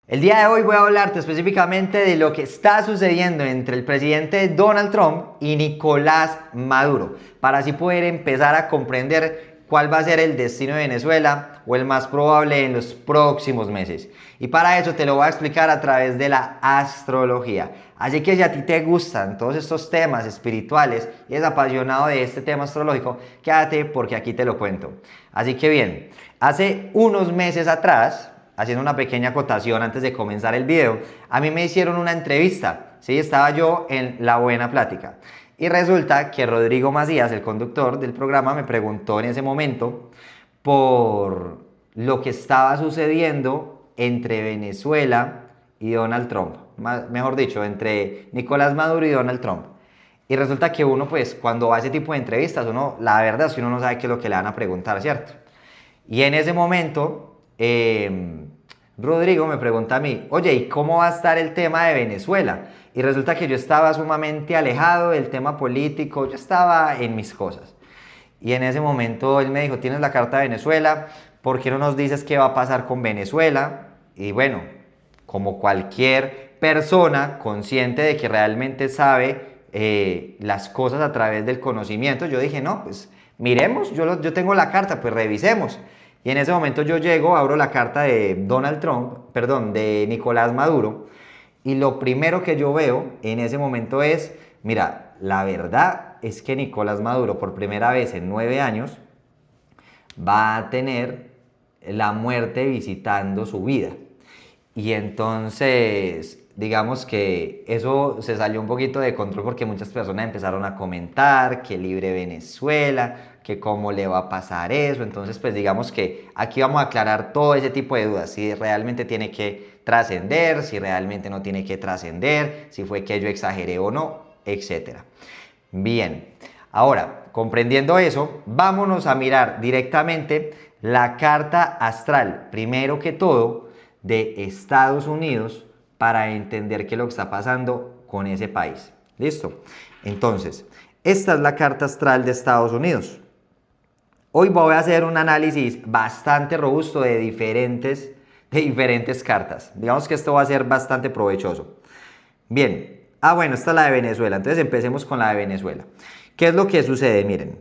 El día de hoy voy a hablarte específicamente de lo que está sucediendo entre el presidente Donald Trump y Nicolás Maduro, para así poder empezar a comprender cuál va a ser el destino de Venezuela o el más probable en los próximos meses. Y para eso te lo voy a explicar a través de la astrología. Así que si a ti te gustan todos estos temas espirituales y eres apasionado de este tema astrológico, quédate porque aquí te lo cuento. Así que bien, hace unos meses atrás, haciendo una pequeña acotación antes de comenzar el video, a mí me hicieron una entrevista, ¿sí? Estaba yo en La Buena Plática. Y resulta que Rodrigo Macías, el conductor del programa, me preguntó en ese momento por lo que estaba sucediendo entre Venezuela y Donald Trump. Mejor dicho, entre Nicolás Maduro y Donald Trump. Y resulta que uno, pues, cuando va a ese tipo de entrevistas, la verdad es que uno no sabe qué es lo que le van a preguntar, ¿cierto? Y en ese momento, Rodrigo me pregunta a mí, oye, ¿y cómo va a estar el tema de Venezuela? Y resulta que yo estaba sumamente alejado del tema político, yo estaba en mis cosas. Y en ese momento él me dijo, tienes la carta de Venezuela, ¿por qué no nos dices qué va a pasar con Venezuela? Y bueno, como cualquier persona consciente de que realmente sabe las cosas a través del conocimiento, yo dije, no, pues miremos, yo tengo la carta, pues revisemos. Y en ese momento yo llego, abro la carta de Donald Trump, perdón, de Nicolás Maduro, y lo primero que yo veo en ese momento es, mira, la verdad es que Nicolás Maduro por primera vez en 9 años va a tener la muerte visitando su vida. Y entonces, digamos que eso se salió un poquito de control porque muchas personas empezaron a comentar que libre Venezuela, que cómo le va a pasar eso. Entonces, pues digamos que aquí vamos a aclarar todo ese tipo de dudas, si realmente tiene que trascender, si realmente no tiene que trascender, si fue que yo exageré o no, etcétera. Bien, ahora, comprendiendo eso, vámonos a mirar directamente la carta astral, primero que todo, de Estados Unidos para entender qué es lo que está pasando con ese país. ¿Listo? Entonces, esta es la carta astral de Estados Unidos. Hoy voy a hacer un análisis bastante robusto de diferentes cartas. Digamos que esto va a ser bastante provechoso. Bien, bueno, esta es la de Venezuela. Entonces empecemos con la de Venezuela. ¿Qué es lo que sucede? Miren,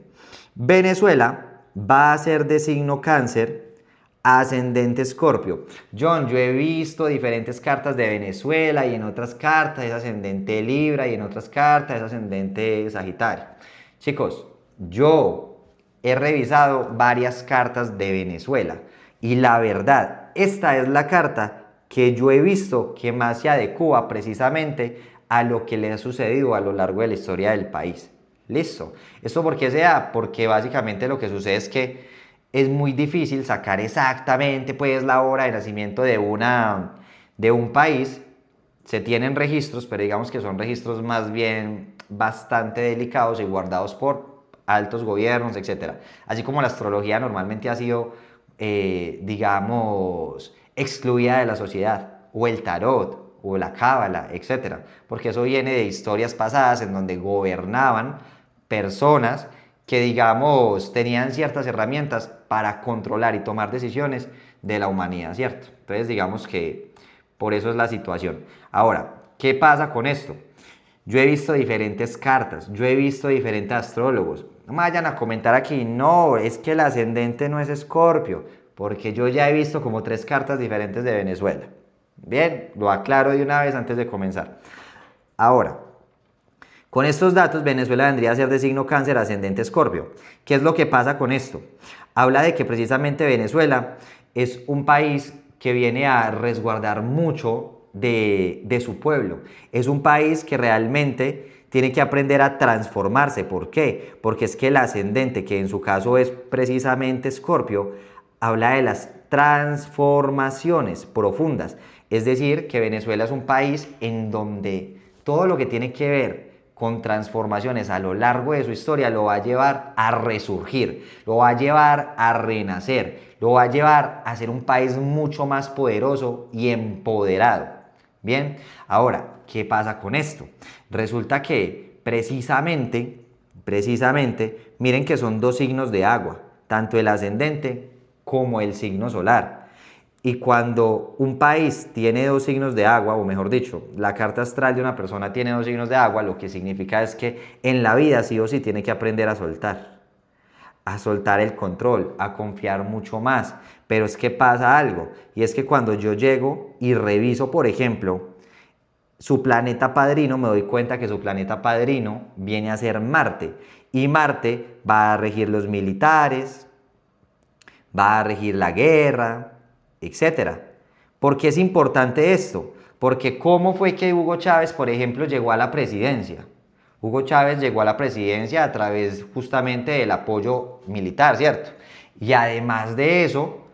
Venezuela va a ser de signo cáncer, ascendente escorpio. John, yo he visto diferentes cartas de Venezuela y en otras cartas es ascendente Libra y en otras cartas es ascendente Sagitario. Chicos, yo he revisado varias cartas de Venezuela y la verdad, esta es la carta que yo he visto que más se adecua precisamente a lo que le ha sucedido a lo largo de la historia del país. Listo. ¿Esto por qué se da? Porque básicamente lo que sucede es que es muy difícil sacar exactamente pues la hora de nacimiento de un país. Se tienen registros, pero digamos que son registros más bien bastante delicados y guardados por altos gobiernos, etcétera. Así como la astrología normalmente ha sido, digamos, excluida de la sociedad, o el tarot, o la cábala, etcétera, porque eso viene de historias pasadas en donde gobernaban personas que, digamos, tenían ciertas herramientas para controlar y tomar decisiones de la humanidad, ¿cierto? Entonces, digamos que por eso es la situación. Ahora, ¿qué pasa con esto? Yo he visto diferentes cartas, yo he visto diferentes astrólogos. No me vayan a comentar aquí, no, es que el ascendente no es Escorpio, porque yo ya he visto como 3 cartas diferentes de Venezuela. Bien, lo aclaro de una vez antes de comenzar. Ahora, con estos datos, Venezuela vendría a ser de signo cáncer ascendente Escorpio. ¿Qué es lo que pasa con esto? Habla de que precisamente Venezuela es un país que viene a resguardar mucho de su pueblo. Es un país que realmente tiene que aprender a transformarse. ¿Por qué? Porque es que el ascendente, que en su caso es precisamente Escorpio, habla de las transformaciones profundas. Es decir, que Venezuela es un país en donde todo lo que tiene que ver con transformaciones a lo largo de su historia lo va a llevar a resurgir, lo va a llevar a renacer, lo va a llevar a ser un país mucho más poderoso y empoderado. Bien, ahora, ¿qué pasa con esto? Resulta que precisamente, miren que son 2 signos de agua, tanto el ascendente como el signo solar. Y cuando un país tiene dos signos de agua, o mejor dicho, la carta astral de una persona tiene dos signos de agua, lo que significa es que en la vida sí o sí tiene que aprender a soltar el control, a confiar mucho más. Pero es que pasa algo, y es que cuando yo llego y reviso, por ejemplo, su planeta padrino, me doy cuenta que su planeta padrino viene a ser Marte. Y Marte va a regir los militares, va a regir la guerra, etcétera. ¿Por qué es importante esto? Porque ¿cómo fue que Hugo Chávez, por ejemplo, llegó a la presidencia? Hugo Chávez llegó a la presidencia a través justamente del apoyo militar, ¿cierto? Y además de eso,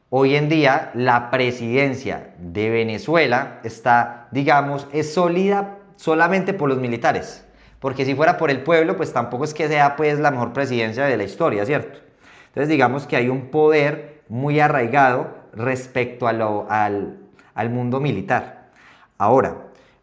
hoy en día la presidencia de Venezuela está, digamos, es sólida solamente por los militares. Porque si fuera por el pueblo, pues tampoco es que sea pues la mejor presidencia de la historia, ¿cierto? Entonces digamos que hay un poder muy arraigado respecto al mundo militar. Ahora,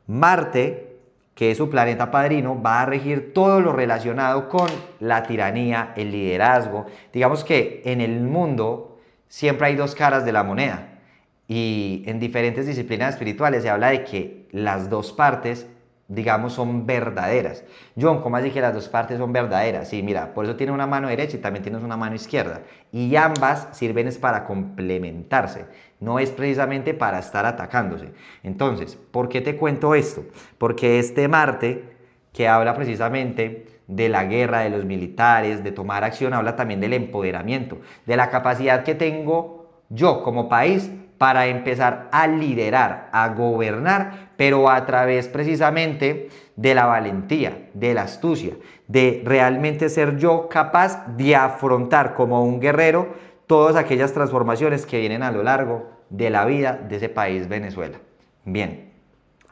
Marte, que es su planeta padrino, va a regir todo lo relacionado con la tiranía, el liderazgo. Digamos que en el mundo siempre hay dos caras de la moneda. Y en diferentes disciplinas espirituales se habla de que las dos partes, digamos, son verdaderas. John, ¿cómo así que las dos partes son verdaderas? Sí, mira, por eso tienes una mano derecha y también tienes una mano izquierda. Y ambas sirven es para complementarse, no es precisamente para estar atacándose. Entonces, ¿por qué te cuento esto? Porque este Marte, que habla precisamente de la guerra, de los militares, de tomar acción, habla también del empoderamiento, de la capacidad que tengo yo como país para empezar a liderar, a gobernar, pero a través precisamente de la valentía, de la astucia, de realmente ser yo capaz de afrontar como un guerrero todas aquellas transformaciones que vienen a lo largo de la vida de ese país, Venezuela. Bien,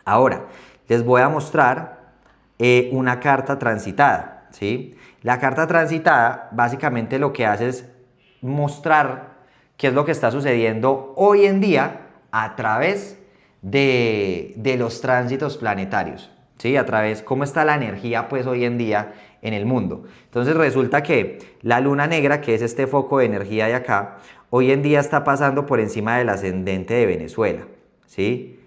ahora les voy a mostrar una carta transitada, ¿sí? La carta transitada básicamente lo que hace es mostrar qué es lo que está sucediendo hoy en día a través de los tránsitos planetarios, ¿sí? A través cómo está la energía pues hoy en día en el mundo. Entonces resulta que la luna negra, que es este foco de energía de acá, hoy en día está pasando por encima del ascendente de Venezuela, ¿sí?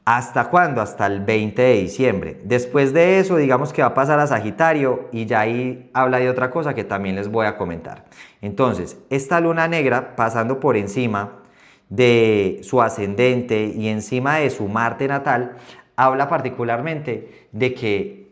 ¿Hasta cuándo? Hasta el 20 de diciembre. Después de eso, digamos que va a pasar a Sagitario y ya ahí habla de otra cosa que también les voy a comentar. Entonces, esta luna negra pasando por encima de su ascendente y encima de su Marte natal, habla particularmente de que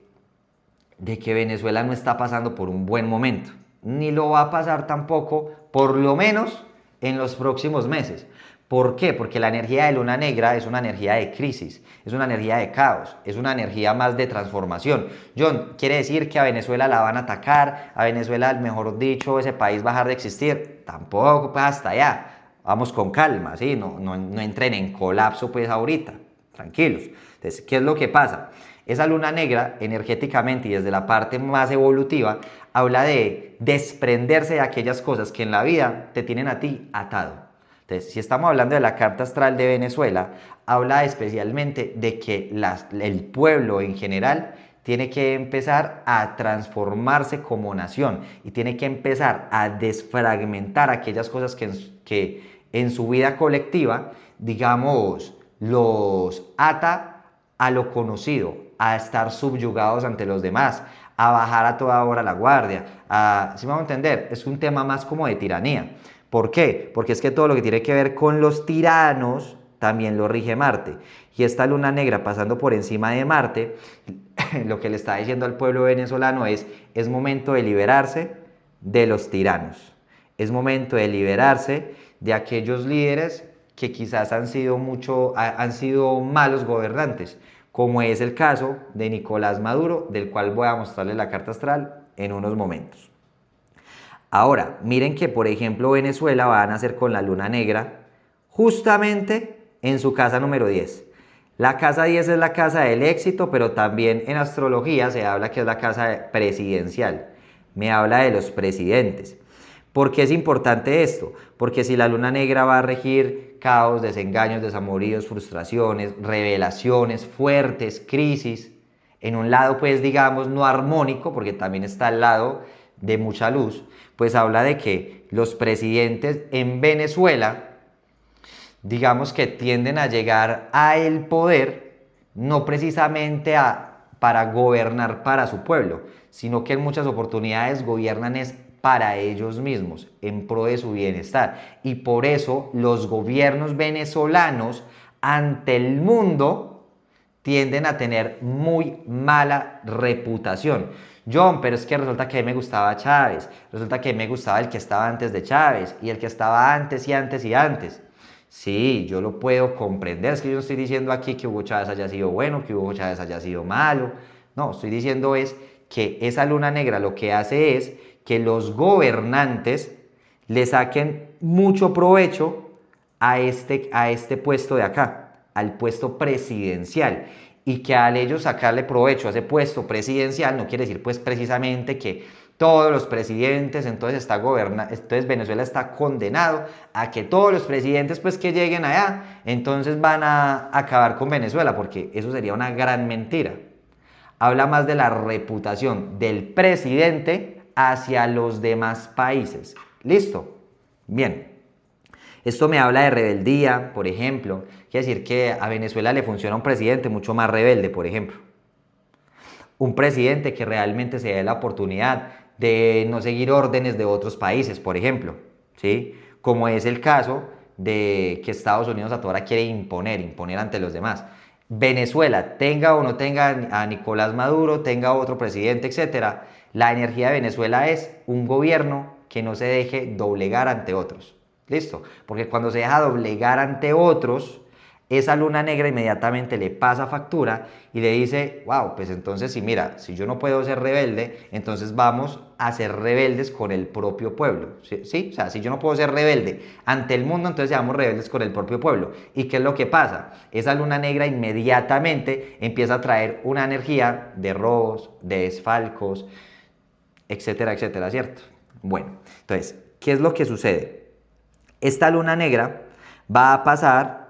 Venezuela no está pasando por un buen momento, ni lo va a pasar tampoco, por lo menos en los próximos meses. ¿Por qué? Porque la energía de luna negra es una energía de crisis, es una energía de caos, es una energía más de transformación. John, ¿quiere decir que a Venezuela la van a atacar? ¿A Venezuela, mejor dicho, ese país va a dejar de existir? Tampoco, pues hasta allá. Vamos con calma, ¿sí? No entren en colapso pues ahorita, tranquilos. Entonces, ¿qué es lo que pasa? Esa luna negra, energéticamente y desde la parte más evolutiva, habla de desprenderse de aquellas cosas que en la vida te tienen a ti atado. Entonces, si estamos hablando de la carta astral de Venezuela, habla especialmente de que el pueblo en general tiene que empezar a transformarse como nación y tiene que empezar a desfragmentar aquellas cosas que en su vida colectiva, digamos, los ata a lo conocido, a estar subyugados ante los demás, a bajar a toda hora la guardia, ¿sí me vamos a entender? Es un tema más como de tiranía. ¿Por qué? Porque es que todo lo que tiene que ver con los tiranos también lo rige Marte. Y esta luna negra pasando por encima de Marte, lo que le está diciendo al pueblo venezolano es momento de liberarse de los tiranos. Es momento de liberarse de aquellos líderes que quizás han sido malos gobernantes, como es el caso de Nicolás Maduro, del cual voy a mostrarles la carta astral en unos momentos. Ahora, miren que por ejemplo Venezuela va a nacer con la luna negra justamente en su casa número 10. La casa 10 es la casa del éxito, pero también en astrología se habla que es la casa presidencial. Me habla de los presidentes. ¿Por qué es importante esto? Porque si la luna negra va a regir caos, desengaños, desamoríos, frustraciones, revelaciones fuertes, crisis, en un lado pues digamos no armónico, porque también está el lado de mucha luz, pues habla de que los presidentes en Venezuela digamos que tienden a llegar a el poder no precisamente para gobernar para su pueblo, sino que en muchas oportunidades gobiernan es para ellos mismos, en pro de su bienestar. Y por eso los gobiernos venezolanos ante el mundo tienden a tener muy mala reputación. John, pero es que resulta que a mí me gustaba Chávez, resulta que a mí me gustaba el que estaba antes de Chávez y el que estaba antes y antes y antes. Sí, yo lo puedo comprender, es que yo no estoy diciendo aquí que Hugo Chávez haya sido bueno, que Hugo Chávez haya sido malo, no, estoy diciendo es que esa luna negra lo que hace es que los gobernantes le saquen mucho provecho a este puesto de acá, al puesto presidencial. Y que al ellos sacarle provecho a ese puesto presidencial no quiere decir pues precisamente que todos los presidentes, entonces Venezuela está condenado a que todos los presidentes pues que lleguen allá, entonces van a acabar con Venezuela, porque eso sería una gran mentira. Habla más de la reputación del presidente hacia los demás países. ¿Listo? Bien. Esto me habla de rebeldía, por ejemplo. Quiere decir que a Venezuela le funciona un presidente mucho más rebelde, por ejemplo. Un presidente que realmente se dé la oportunidad de no seguir órdenes de otros países, por ejemplo. ¿Sí? Como es el caso de que Estados Unidos ahora quiere imponer ante los demás. Venezuela, tenga o no tenga a Nicolás Maduro, tenga otro presidente, etcétera, la energía de Venezuela es un gobierno que no se deje doblegar ante otros. ¿Listo? Porque cuando se deja doblegar ante otros, esa luna negra inmediatamente le pasa factura y le dice, wow, pues entonces si yo no puedo ser rebelde, entonces vamos a ser rebeldes con el propio pueblo. ¿Sí? O sea, si yo no puedo ser rebelde ante el mundo, entonces seamos rebeldes con el propio pueblo. ¿Y qué es lo que pasa? Esa luna negra inmediatamente empieza a traer una energía de robos, de desfalcos, etcétera, etcétera, ¿cierto? Bueno, entonces, ¿qué es lo que sucede? Esta luna negra va a pasar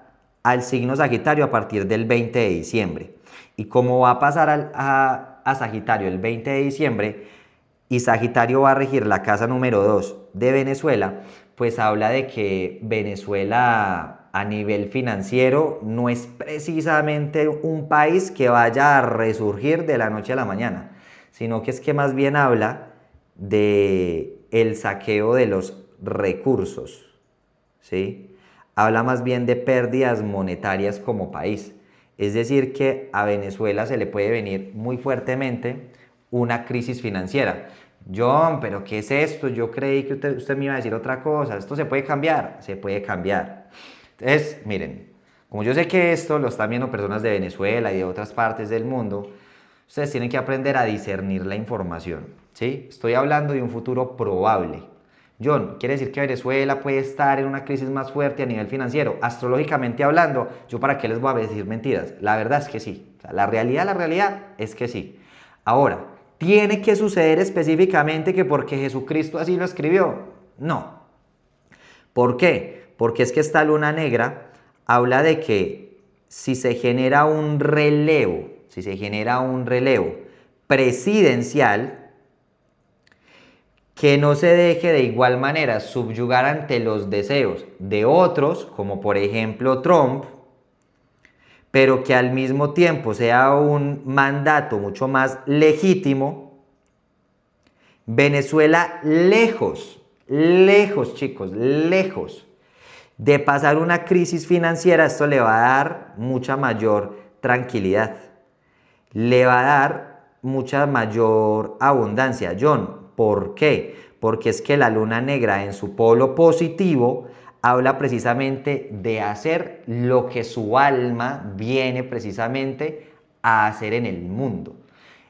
al signo Sagitario a partir del 20 de diciembre. Y como va a pasar a Sagitario el 20 de diciembre y Sagitario va a regir la casa número 2 de Venezuela, pues habla de que Venezuela a nivel financiero no es precisamente un país que vaya a resurgir de la noche a la mañana, sino que es que más bien habla de el saqueo de los recursos. ¿Sí? Habla más bien de pérdidas monetarias como país. Es decir, que a Venezuela se le puede venir muy fuertemente una crisis financiera. John, pero ¿qué es esto? Yo creí que usted me iba a decir otra cosa. ¿Esto se puede cambiar? Se puede cambiar. Entonces, miren, como yo sé que esto lo están viendo personas de Venezuela y de otras partes del mundo, ustedes tienen que aprender a discernir la información. ¿Sí? Estoy hablando de un futuro probable. John, ¿quiere decir que Venezuela puede estar en una crisis más fuerte a nivel financiero? Astrológicamente hablando, ¿yo para qué les voy a decir mentiras? La verdad es que sí. O sea, la realidad es que sí. Ahora, ¿tiene que suceder específicamente que porque Jesucristo así lo escribió? No. ¿Por qué? Porque es que esta luna negra habla de que si se genera un relevo, presidencial, que no se deje de igual manera subyugar ante los deseos de otros, como por ejemplo Trump, pero que al mismo tiempo sea un mandato mucho más legítimo. Venezuela lejos chicos, lejos de pasar una crisis financiera, esto le va a dar mucha mayor tranquilidad, le va a dar mucha mayor abundancia. John, ¿por qué? Porque es que la luna negra en su polo positivo habla precisamente de hacer lo que su alma viene precisamente a hacer en el mundo.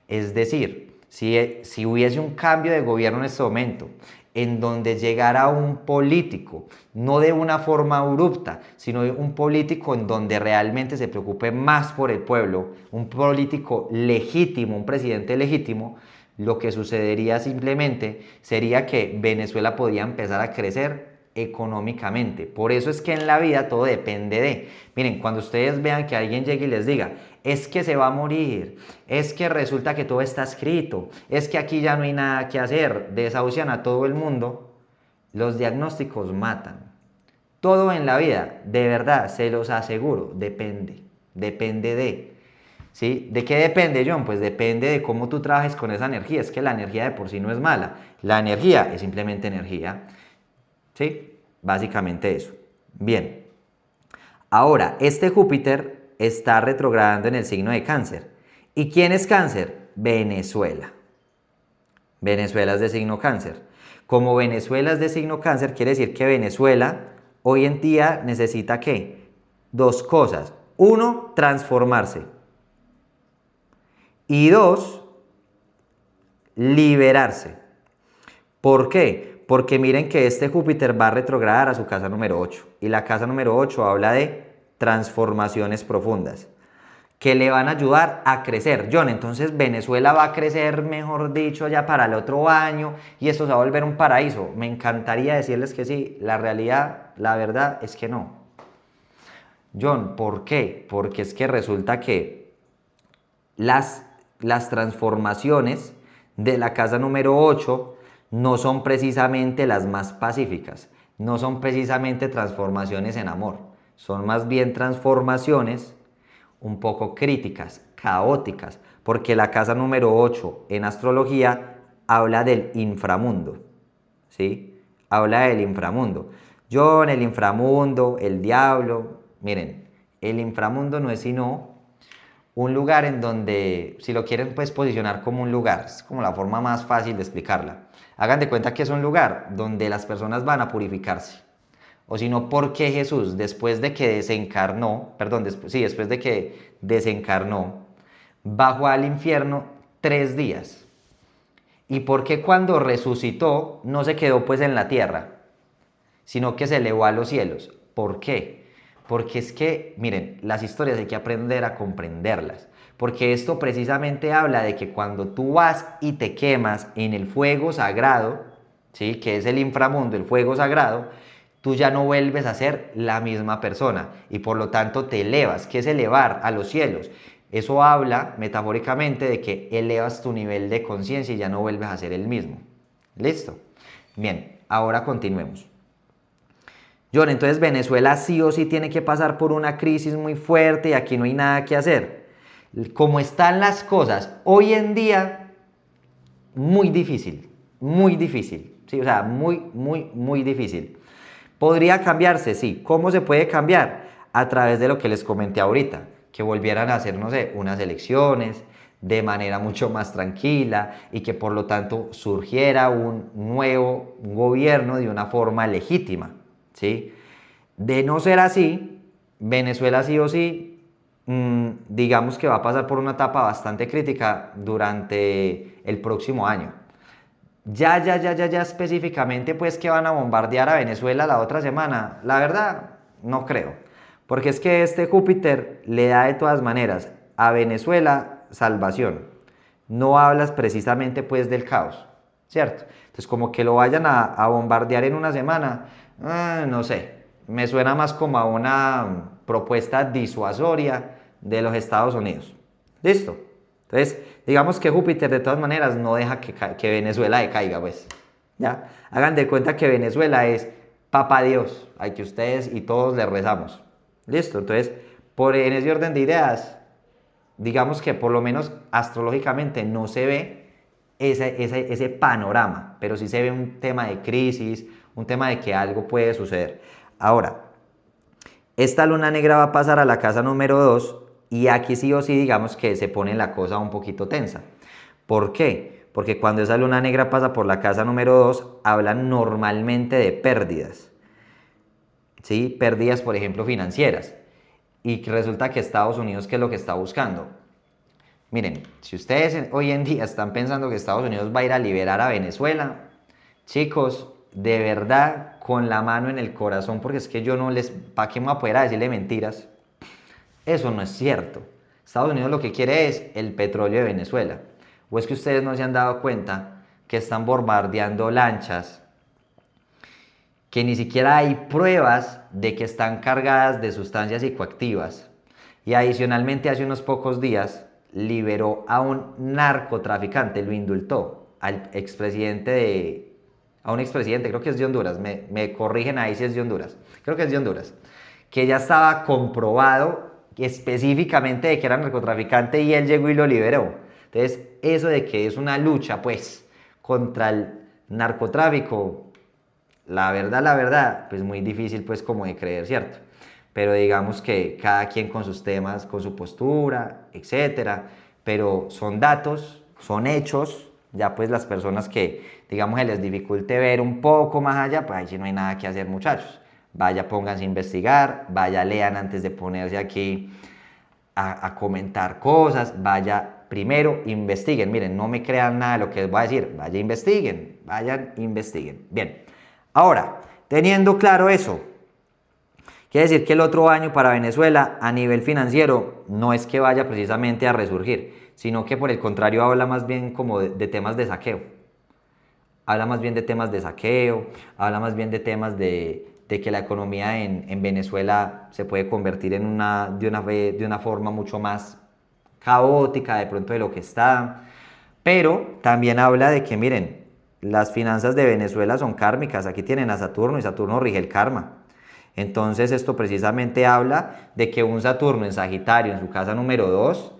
Es decir, si hubiese un cambio de gobierno en este momento, en donde llegara un político, no de una forma abrupta, sino un político en donde realmente se preocupe más por el pueblo, un político legítimo, un presidente legítimo, lo que sucedería simplemente sería que Venezuela podía empezar a crecer económicamente. Por eso es que en la vida todo depende de. Miren, cuando ustedes vean que alguien llegue y les diga, es que se va a morir, es que resulta que todo está escrito, es que aquí ya no hay nada que hacer, desahucian a todo el mundo, los diagnósticos matan. Todo en la vida, de verdad, se los aseguro, depende de. ¿Sí? ¿De qué depende, John? Pues depende de cómo tú trabajes con esa energía. Es que la energía de por sí no es mala. La energía es simplemente energía. ¿Sí? Básicamente eso. Bien. Ahora, este Júpiter está retrogradando en el signo de Cáncer. ¿Y quién es Cáncer? Venezuela. Venezuela es de signo Cáncer. Como Venezuela es de signo Cáncer, quiere decir que Venezuela hoy en día necesita ¿qué? Dos cosas. Uno, transformarse. Y dos, liberarse. ¿Por qué? Porque miren que este Júpiter va a retrogradar a su casa número 8. Y la casa número 8 habla de transformaciones profundas que le van a ayudar a crecer. John, entonces Venezuela va a crecer, mejor dicho, ya para el otro año y esto se va a volver un paraíso. Me encantaría decirles que sí. La realidad, la verdad es que no. John, ¿por qué? Porque es que resulta que las, las transformaciones de la casa número 8 no son precisamente las más pacíficas, no son precisamente transformaciones en amor, son más bien transformaciones un poco críticas, caóticas, porque la casa número 8 en astrología habla del inframundo, ¿sí? Habla del inframundo. Yo en el inframundo, el diablo, miren, el inframundo no es sino un lugar en donde, si lo quieren pues posicionar como un lugar, es como la forma más fácil de explicarla. Hagan de cuenta que es un lugar donde las personas van a purificarse. O si no, ¿por qué Jesús, después de que desencarnó, perdón, después de que desencarnó, bajó al infierno 3 días? ¿Y por qué cuando resucitó no se quedó pues en la tierra, sino que se elevó a los cielos? ¿Por qué? Porque es que, miren, las historias hay que aprender a comprenderlas. Porque esto precisamente habla de que cuando tú vas y te quemas en el fuego sagrado, ¿sí? Que es el inframundo, el fuego sagrado, tú ya no vuelves a ser la misma persona y por lo tanto te elevas. ¿Qué es elevar? A los cielos. Eso habla metafóricamente de que elevas tu nivel de conciencia y ya no vuelves a ser el mismo. ¿Listo? Bien, ahora continuemos. John, entonces Venezuela sí o sí tiene que pasar por una crisis muy fuerte y aquí no hay nada que hacer. Como están las cosas hoy en día, muy difícil, muy difícil. Sí, o sea, muy difícil. ¿Podría cambiarse? Sí. ¿Cómo se puede cambiar? A través de lo que les comenté ahorita, que volvieran a hacer, no sé, unas elecciones de manera mucho más tranquila y que por lo tanto surgiera un nuevo gobierno de una forma legítima, ¿sí? De no ser así, Venezuela sí o sí, digamos que va a pasar por una etapa bastante crítica durante el próximo año. Ya específicamente pues que van a bombardear a Venezuela la otra semana, la verdad no creo, porque es que este Júpiter le da de todas maneras a Venezuela salvación, no hablas precisamente pues del caos, ¿cierto? Entonces como que lo vayan a bombardear en una semana, no sé, me suena más como a una propuesta disuasoria de los Estados Unidos. ¿Listo? Entonces, digamos que Júpiter de todas maneras no deja que Venezuela decaiga, pues. ¿Ya? Hagan de cuenta que Venezuela es Papá Dios, al que ustedes y todos le rezamos. ¿Listo? Entonces, en ese orden de ideas, digamos que por lo menos astrológicamente no se ve ese panorama, pero sí se ve un tema de crisis, un tema de que algo puede suceder. Ahora, esta luna negra va a pasar a la casa número 2 y aquí sí o sí digamos que se pone la cosa un poquito tensa. ¿Por qué? Porque cuando esa luna negra pasa por la casa número 2 hablan normalmente de pérdidas. ¿Sí? Pérdidas, por ejemplo, financieras. Y resulta que Estados Unidos, ¿qué es lo que está buscando? Miren, si ustedes hoy en día están pensando que Estados Unidos va a ir a liberar a Venezuela, chicos, de verdad, con la mano en el corazón, porque es que yo no les, ¿para qué me voy a poder decirle mentiras? Eso no es cierto. Estados Unidos lo que quiere es el petróleo de Venezuela. ¿O es que ustedes no se han dado cuenta que están bombardeando lanchas que ni siquiera hay pruebas de que están cargadas de sustancias psicoactivas? Y adicionalmente hace unos pocos días liberó a un narcotraficante, lo indultó al expresidente a un expresidente, creo que es de Honduras, me corrigen ahí si es de Honduras, creo que es de Honduras, que ya estaba comprobado específicamente de que era narcotraficante y él llegó y lo liberó. Entonces, eso de que es una lucha, pues, contra el narcotráfico, la verdad, pues muy difícil, pues, como de creer, ¿cierto? Pero digamos que cada quien con sus temas, con su postura, etcétera, pero son datos, son hechos, ya pues las personas que, digamos, se les dificulte ver un poco más allá, pues ahí sí no hay nada que hacer, muchachos. Vaya, pónganse a investigar, vaya, lean antes de ponerse aquí a comentar cosas, vaya, primero investiguen, miren, no me crean nada de lo que les voy a decir, vaya, investiguen, vayan, investiguen. Bien, ahora, teniendo claro eso, quiere decir que el otro año para Venezuela a nivel financiero no es que vaya precisamente a resurgir, sino que por el contrario habla más bien como de temas de saqueo. Habla más bien de temas de saqueo, habla más bien de temas de que la economía en Venezuela se puede convertir en de una forma mucho más caótica de pronto de lo que está. Pero también habla de que, miren, las finanzas de Venezuela son kármicas. Aquí tienen a Saturno y Saturno rige el karma. Entonces esto precisamente habla de que un Saturno en Sagitario, en su casa número 2,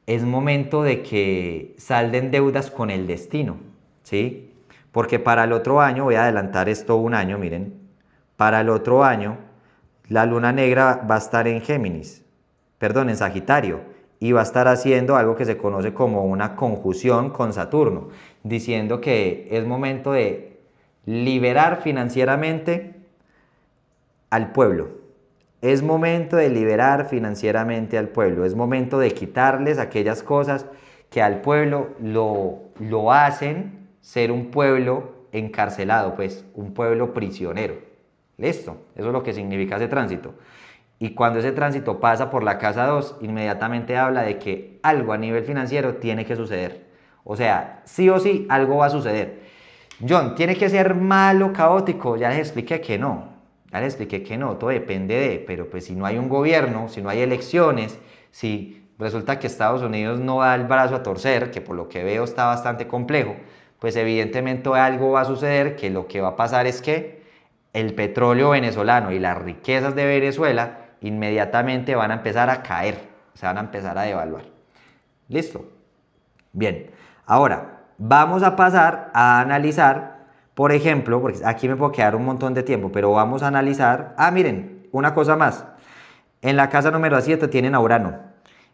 es momento de que salden deudas con el destino, ¿sí? Porque para el otro año, voy a adelantar esto un año, miren, para el otro año la luna negra va a estar en Géminis, perdón, en Sagitario, y va a estar haciendo algo que se conoce como una conjunción con Saturno, diciendo que es momento de liberar financieramente al pueblo. Es momento de liberar financieramente al pueblo. Es momento de quitarles aquellas cosas que al pueblo lo hacen ser un pueblo encarcelado, pues un pueblo prisionero. Listo, eso es lo que significa ese tránsito. Y cuando ese tránsito pasa por la casa 2, inmediatamente habla de que algo a nivel financiero tiene que suceder. O sea, sí o sí, algo va a suceder. John, ¿tiene que ser malo, caótico? Ya les expliqué que no. Ya les expliqué que no, todo depende de, pero pues si no hay un gobierno, si no hay elecciones, si resulta que Estados Unidos no da el brazo a torcer, que por lo que veo está bastante complejo, pues evidentemente algo va a suceder, que lo que va a pasar es que el petróleo venezolano y las riquezas de Venezuela inmediatamente van a empezar a caer, se van a empezar a devaluar. ¿Listo? Bien, ahora vamos a pasar a analizar, por ejemplo, porque aquí me puedo quedar un montón de tiempo, pero vamos a analizar, miren, una cosa más, en la casa número 7 tienen a Urano,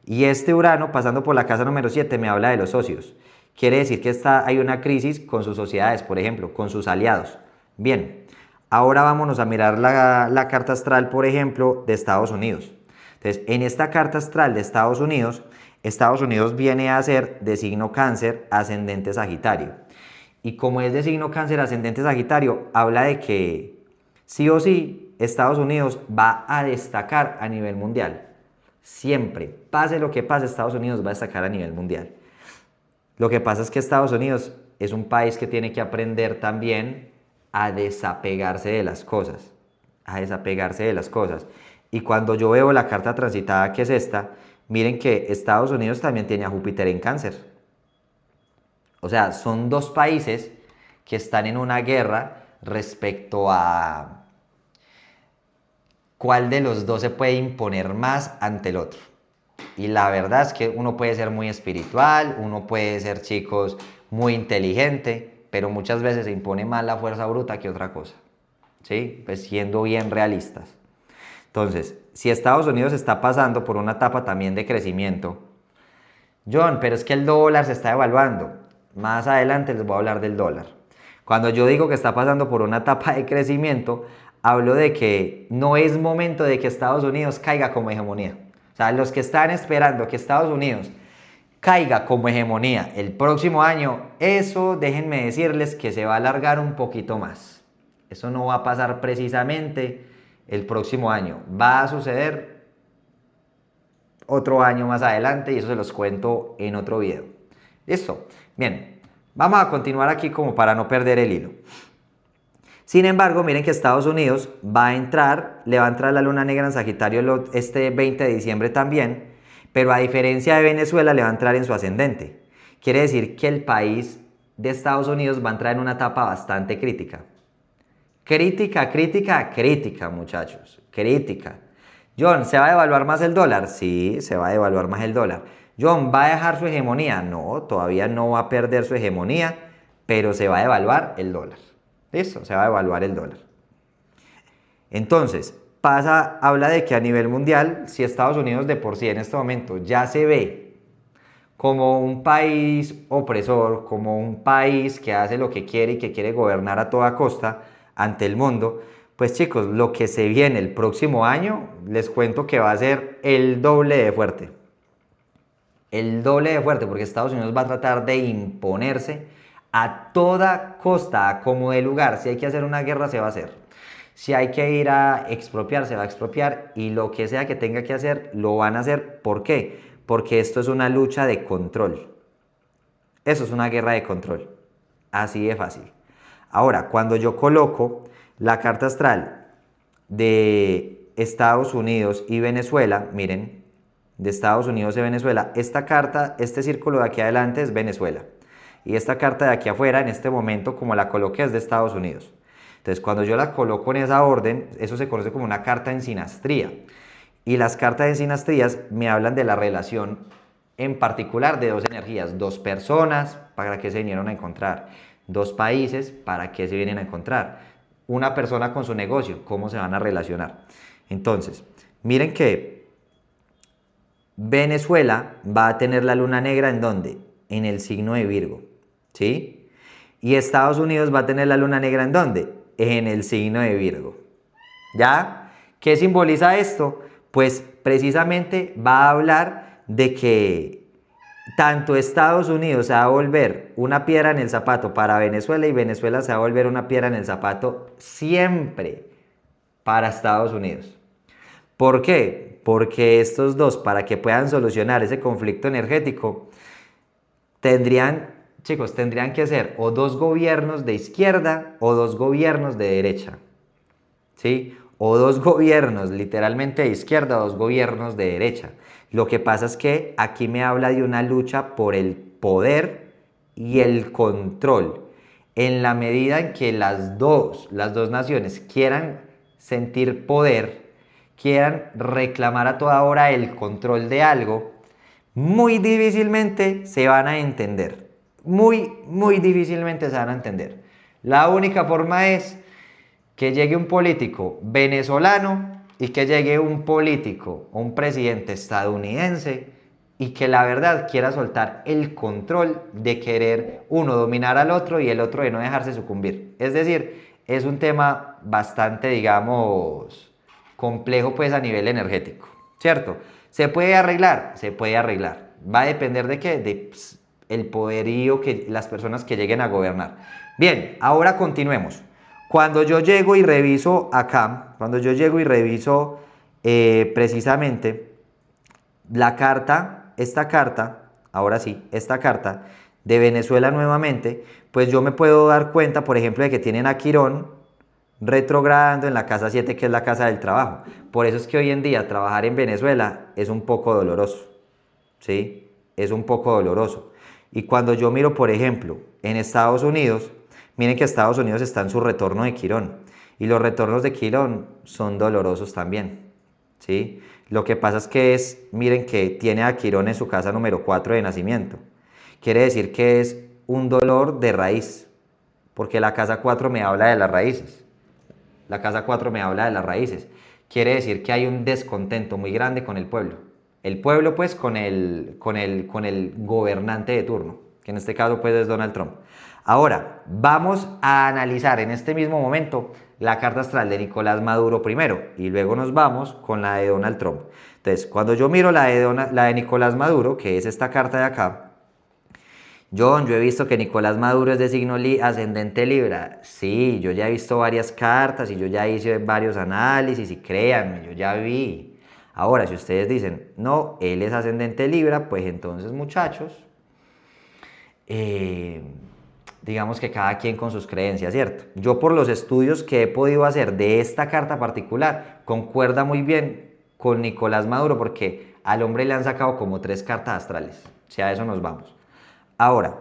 y este Urano pasando por la casa número 7 me habla de los socios, quiere decir que hay una crisis con sus sociedades, por ejemplo, con sus aliados. Bien, ahora vámonos a mirar la carta astral, por ejemplo, de Estados Unidos. Entonces, en esta carta astral de Estados Unidos viene a ser de signo Cáncer ascendente Sagitario. Y como es de signo Cáncer ascendente Sagitario, habla de que sí o sí Estados Unidos va a destacar a nivel mundial. Siempre, pase lo que pase, Estados Unidos va a destacar a nivel mundial. Lo que pasa es que Estados Unidos es un país que tiene que aprender también a desapegarse de las cosas. A desapegarse de las cosas. Y cuando yo veo la carta transitada que es esta, miren que Estados Unidos también tiene a Júpiter en Cáncer. O sea, son dos países que están en una guerra respecto a cuál de los dos se puede imponer más ante el otro. Y la verdad es que uno puede ser muy espiritual, uno puede ser, chicos, muy inteligente, pero muchas veces se impone más la fuerza bruta que otra cosa. ¿Sí? Pues siendo bien realistas. Entonces, si Estados Unidos está pasando por una etapa también de crecimiento, John, pero es que el dólar se está devaluando. Más adelante les voy a hablar del dólar. Cuando yo digo que está pasando por una etapa de crecimiento, hablo de que no es momento de que Estados Unidos caiga como hegemonía. O sea, los que están esperando que Estados Unidos caiga como hegemonía el próximo año, eso déjenme decirles que se va a alargar un poquito más. Eso no va a pasar precisamente el próximo año. Va a suceder otro año más adelante y eso se los cuento en otro video. ¿Listo? Bien, vamos a continuar aquí como para no perder el hilo. Sin embargo, miren que Estados Unidos va a entrar, le va a entrar la luna negra en Sagitario este 20 de diciembre también, pero a diferencia de Venezuela le va a entrar en su ascendente. Quiere decir que el país de Estados Unidos va a entrar en una etapa bastante crítica. Crítica, crítica, crítica, muchachos. Crítica. John, ¿se va a devaluar más el dólar? Sí, se va a devaluar más el dólar. John, ¿va a dejar su hegemonía? No, todavía no va a perder su hegemonía, pero se va a devaluar el dólar. ¿Listo? Se va a devaluar el dólar. Entonces, habla de que a nivel mundial, si Estados Unidos de por sí en este momento ya se ve como un país opresor, como un país que hace lo que quiere y que quiere gobernar a toda costa ante el mundo, pues chicos, lo que se viene el próximo año, les cuento que va a ser el doble de fuerte. El doble de fuerte, porque Estados Unidos va a tratar de imponerse a toda costa, a como de lugar. Si hay que hacer una guerra, se va a hacer. Si hay que ir a expropiar, se va a expropiar. Y lo que sea que tenga que hacer, lo van a hacer. ¿Por qué? Porque esto es una lucha de control. Eso es una guerra de control. Así de fácil. Ahora, cuando yo coloco la carta astral de Estados Unidos y Venezuela, miren, de Estados Unidos y Venezuela, esta carta, este círculo de aquí adelante es Venezuela. Y esta carta de aquí afuera, en este momento, como la coloqué, es de Estados Unidos. Entonces, cuando yo la coloco en esa orden, eso se conoce como una carta en sinastría. Y las cartas de sinastrías me hablan de la relación en particular de dos energías, dos personas, para qué se vinieron a encontrar, dos países, para qué se vienen a encontrar, una persona con su negocio, cómo se van a relacionar. Entonces, miren que Venezuela va a tener la luna negra ¿en dónde? En el signo de Virgo, ¿sí? Y Estados Unidos va a tener la luna negra ¿en dónde? En el signo de Virgo. ¿Ya? ¿Qué simboliza esto? Pues precisamente va a hablar de que tanto Estados Unidos se va a volver una piedra en el zapato para Venezuela y Venezuela se va a volver una piedra en el zapato siempre para Estados Unidos. ¿Por qué? Porque estos dos, para que puedan solucionar ese conflicto energético, chicos, tendrían que ser o dos gobiernos de izquierda o dos gobiernos de derecha. ¿Sí? O dos gobiernos literalmente de izquierda o dos gobiernos de derecha. Lo que pasa es que aquí me habla de una lucha por el poder y el control. En la medida en que las dos naciones quieran sentir poder, quieran reclamar a toda hora el control de algo, muy difícilmente se van a entender. Muy difícilmente se van a entender. La única forma es que llegue un político venezolano y que llegue un político o un presidente estadounidense y que la verdad quiera soltar el control de querer uno dominar al otro y el otro de no dejarse sucumbir. Es decir, es un tema bastante, digamos, complejo pues a nivel energético, ¿cierto? ¿Se puede arreglar? Se puede arreglar. Va a depender de qué, de el poderío que las personas que lleguen a gobernar. Bien, ahora continuemos. Cuando yo llego y reviso acá, cuando yo llego y reviso precisamente la carta, esta carta, ahora sí, esta carta de Venezuela nuevamente, pues yo me puedo dar cuenta, por ejemplo, de que tienen a Quirón retrogradando en la casa 7, que es la casa del trabajo. Por eso es que hoy en día trabajar en Venezuela es un poco doloroso, ¿sí? Es un poco doloroso. Y cuando yo miro, por ejemplo, en Estados Unidos, miren que Estados Unidos está en su retorno de Quirón. Y los retornos de Quirón son dolorosos también, ¿sí? Lo que pasa es que miren que tiene a Quirón en su casa número 4 de nacimiento. Quiere decir que es un dolor de raíz, porque la casa 4 me habla de las raíces. La casa 4 me habla de las raíces. Quiere decir que hay un descontento muy grande con el pueblo. El pueblo pues con el gobernante de turno, que en este caso pues es Donald Trump. Ahora, vamos a analizar en este mismo momento la carta astral de Nicolás Maduro primero y luego nos vamos con la de Donald Trump. Entonces, cuando yo miro la de Nicolás Maduro, que es esta carta de acá, yo he visto que Nicolás Maduro es de signo ascendente Libra. Sí, yo ya he visto varias cartas y yo ya hice varios análisis y créanme, yo ya vi. Ahora, si ustedes dicen, no, él es ascendente Libra, pues entonces muchachos, digamos que cada quien con sus creencias, ¿cierto? Yo por los estudios que he podido hacer de esta carta particular, concuerda muy bien con Nicolás Maduro porque al hombre le han sacado como 3 cartas astrales. Si a eso nos vamos. Ahora,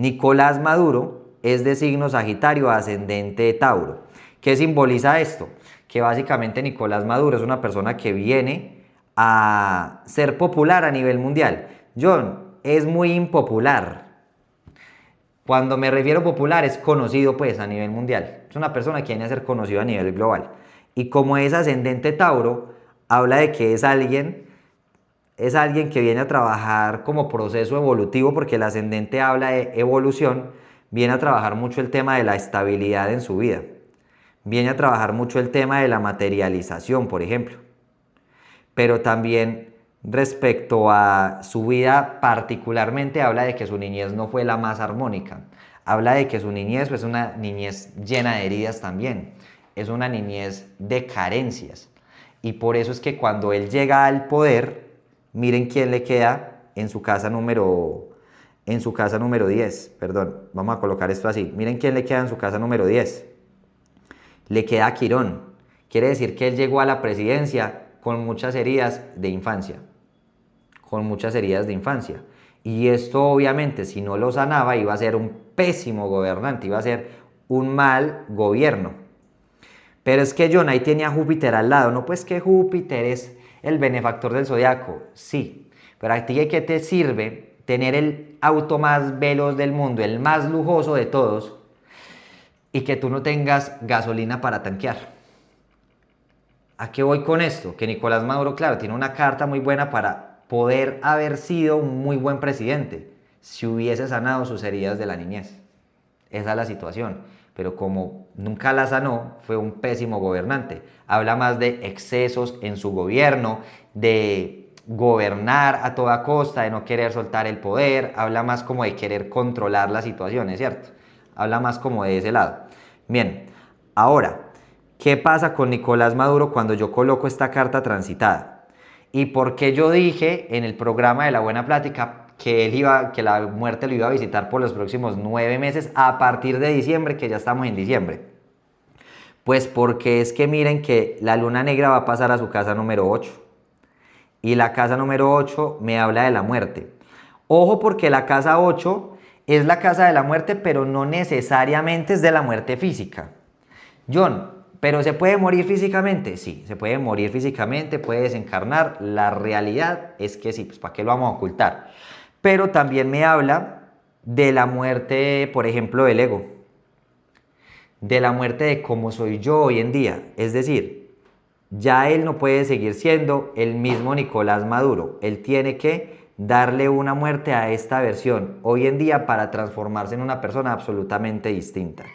Nicolás Maduro es de signo Sagitario ascendente Tauro. ¿Qué simboliza esto? Que básicamente Nicolás Maduro es una persona que viene a ser popular a nivel mundial. John, es muy impopular. Cuando me refiero a popular es conocido pues a nivel mundial. Es una persona que viene a ser conocido a nivel global. Y como es ascendente Tauro, habla de que es alguien que viene a trabajar como proceso evolutivo, porque el ascendente habla de evolución, viene a trabajar mucho el tema de la estabilidad en su vida. Viene a trabajar mucho el tema de la materialización, por ejemplo. Pero también respecto a su vida particularmente habla de que su niñez no fue la más armónica. Habla de que su niñez es una niñez llena de heridas también. Es una niñez de carencias. Y por eso es que cuando él llega al poder, miren quién le queda en su casa número 10. Perdón, vamos a colocar esto así. Miren quién le queda en su casa número 10. Le queda Quirón. Quiere decir que él llegó a la presidencia con muchas heridas de infancia. Con muchas heridas de infancia. Y esto obviamente si no lo sanaba iba a ser un pésimo gobernante, iba a ser un mal gobierno. Pero es que John ahí tenía a Júpiter al lado, no pues que Júpiter es el benefactor del zodiaco, sí, pero a ti ¿qué te sirve tener el auto más veloz del mundo, el más lujoso de todos, y que tú no tengas gasolina para tanquear? ¿A qué voy con esto? Que Nicolás Maduro, claro, tiene una carta muy buena para poder haber sido un muy buen presidente si hubiese sanado sus heridas de la niñez. Esa es la situación. Pero como nunca la sanó, fue un pésimo gobernante. Habla más de excesos en su gobierno, de gobernar a toda costa, de no querer soltar el poder. Habla más como de querer controlar la situación, ¿es cierto? Habla más como de ese lado. Bien, ahora, ¿qué pasa con Nicolás Maduro cuando yo coloco esta carta transitada? ¿Y por qué yo dije en el programa de La Buena Plática que la muerte lo iba a visitar por los próximos 9 meses a partir de diciembre, que ya estamos en diciembre? Pues porque es que miren que la luna negra va a pasar a su casa número 8 y la casa número 8 me habla de la muerte. Ojo, porque la casa 8 es la casa de la muerte, pero no necesariamente es de la muerte física. John, ¿pero se puede morir físicamente? Sí, se puede morir físicamente, puede desencarnar. La realidad es que sí, pues ¿para qué lo vamos a ocultar? Pero también me habla de la muerte, por ejemplo, del ego. De la muerte de cómo soy yo hoy en día. Es decir, ya él no puede seguir siendo el mismo Nicolás Maduro. Él tiene que darle una muerte a esta versión hoy en día para transformarse en una persona absolutamente distinta.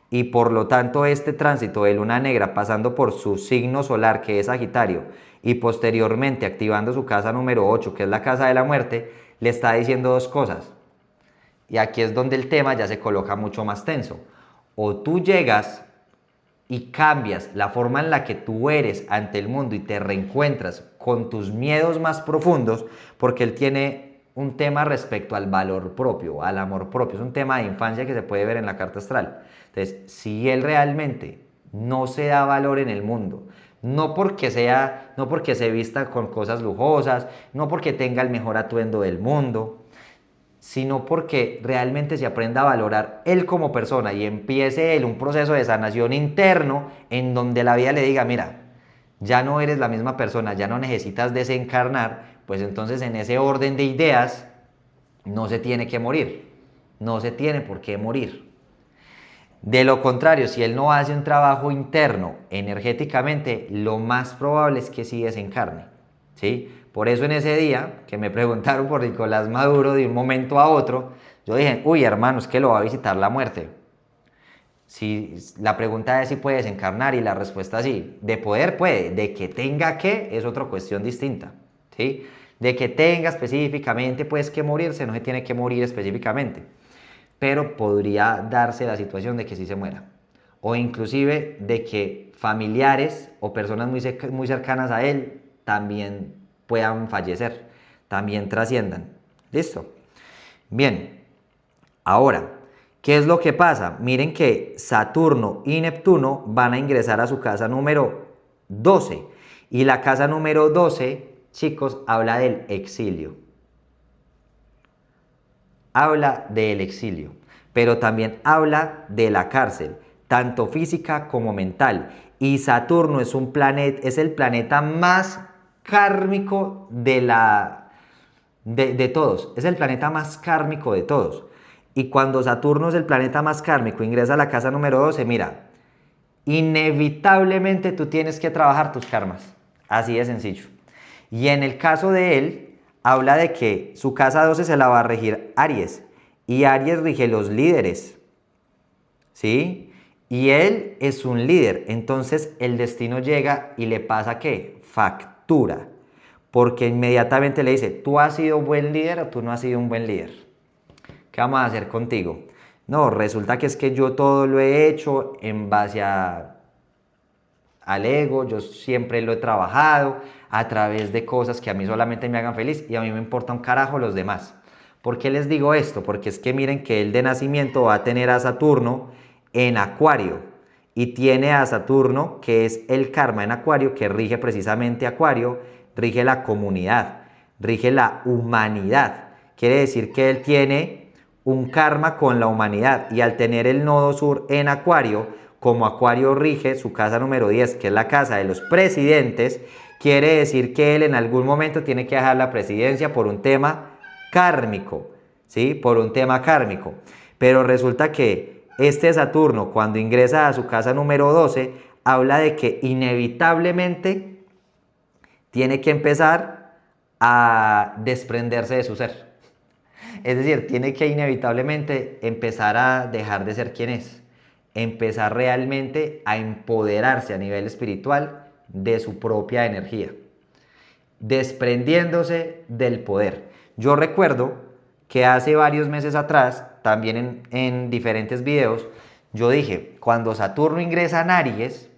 Y por lo tanto este tránsito de luna negra pasando por su signo solar, que es Sagitario, y posteriormente activando su casa número 8, que es la casa de la muerte, le está diciendo dos cosas. Y aquí es donde el tema ya se coloca mucho más tenso. O tú llegas y cambias la forma en la que tú eres ante el mundo y te reencuentras con tus miedos más profundos, porque él tiene un tema respecto al valor propio, al amor propio. Es un tema de infancia que se puede ver en la carta astral. Entonces, si él realmente no se da valor en el mundo, no porque se vista con cosas lujosas, no porque tenga el mejor atuendo del mundo, sino porque realmente se aprenda a valorar él como persona y empiece él un proceso de sanación interno en donde la vida le diga, mira, ya no eres la misma persona, ya no necesitas desencarnar, pues entonces en ese orden de ideas no se tiene que morir, no se tiene por qué morir. De lo contrario, si él no hace un trabajo interno energéticamente, lo más probable es que sí desencarne, ¿sí? Por eso en ese día que me preguntaron por Nicolás Maduro de un momento a otro, yo dije, uy hermano, es que lo va a visitar la muerte. Si, la pregunta es si puede desencarnar y la respuesta es sí. De poder puede, de que tenga que es otra cuestión distinta, ¿sí? De que tenga específicamente pues que morirse, no se tiene que morir específicamente, pero podría darse la situación de que sí se muera. O inclusive de que familiares o personas muy cercanas a él también puedan fallecer, también trasciendan. ¿Listo? Bien, ahora, ¿qué es lo que pasa? Miren que Saturno y Neptuno van a ingresar a su casa número 12. Y la casa número 12, chicos, habla del exilio. Habla del exilio. pero también habla de la cárcel, tanto física como mental. Y Saturno es un planeta, es el planeta más kármico de todos. Es el planeta más kármico de todos. Y cuando Saturno es el planeta más kármico, ingresa a la casa número 12, mira, inevitablemente tú tienes que trabajar tus karmas. Así de sencillo. Y en el caso de él, habla de que su casa 12 se la va a regir Aries. Y Aries rige los líderes. ¿Sí? Y él es un líder. Entonces el destino llega y le pasa ¿qué? Factura. Porque inmediatamente le dice, ¿tú has sido un buen líder o tú no has sido un buen líder? ¿Qué vamos a hacer contigo? No, resulta que es que yo todo lo he hecho en base al ego, yo siempre lo he trabajado a través de cosas que a mí solamente me hagan feliz y a mí me importa un carajo los demás. ¿Por qué les digo esto? Porque es que miren que él de nacimiento va a tener a Saturno en Acuario y tiene a Saturno, que es el karma en Acuario, que rige precisamente Acuario, rige la comunidad, rige la humanidad. Quiere decir que él tiene un karma con la humanidad y al tener el nodo sur en Acuario, como Acuario rige su casa número 10, que es la casa de los presidentes, quiere decir que él en algún momento tiene que dejar la presidencia por un tema kármico, ¿sí? Por un tema kármico. Pero resulta que este Saturno, cuando ingresa a su casa número 12, habla de que inevitablemente tiene que empezar a desprenderse de su ser. Es decir, tiene que inevitablemente empezar a dejar de ser quien es, empezar realmente a empoderarse a nivel espiritual de su propia energía, desprendiéndose del poder. Yo recuerdo que hace varios meses atrás, también en diferentes videos, yo dije, cuando Saturno ingresa en Aries,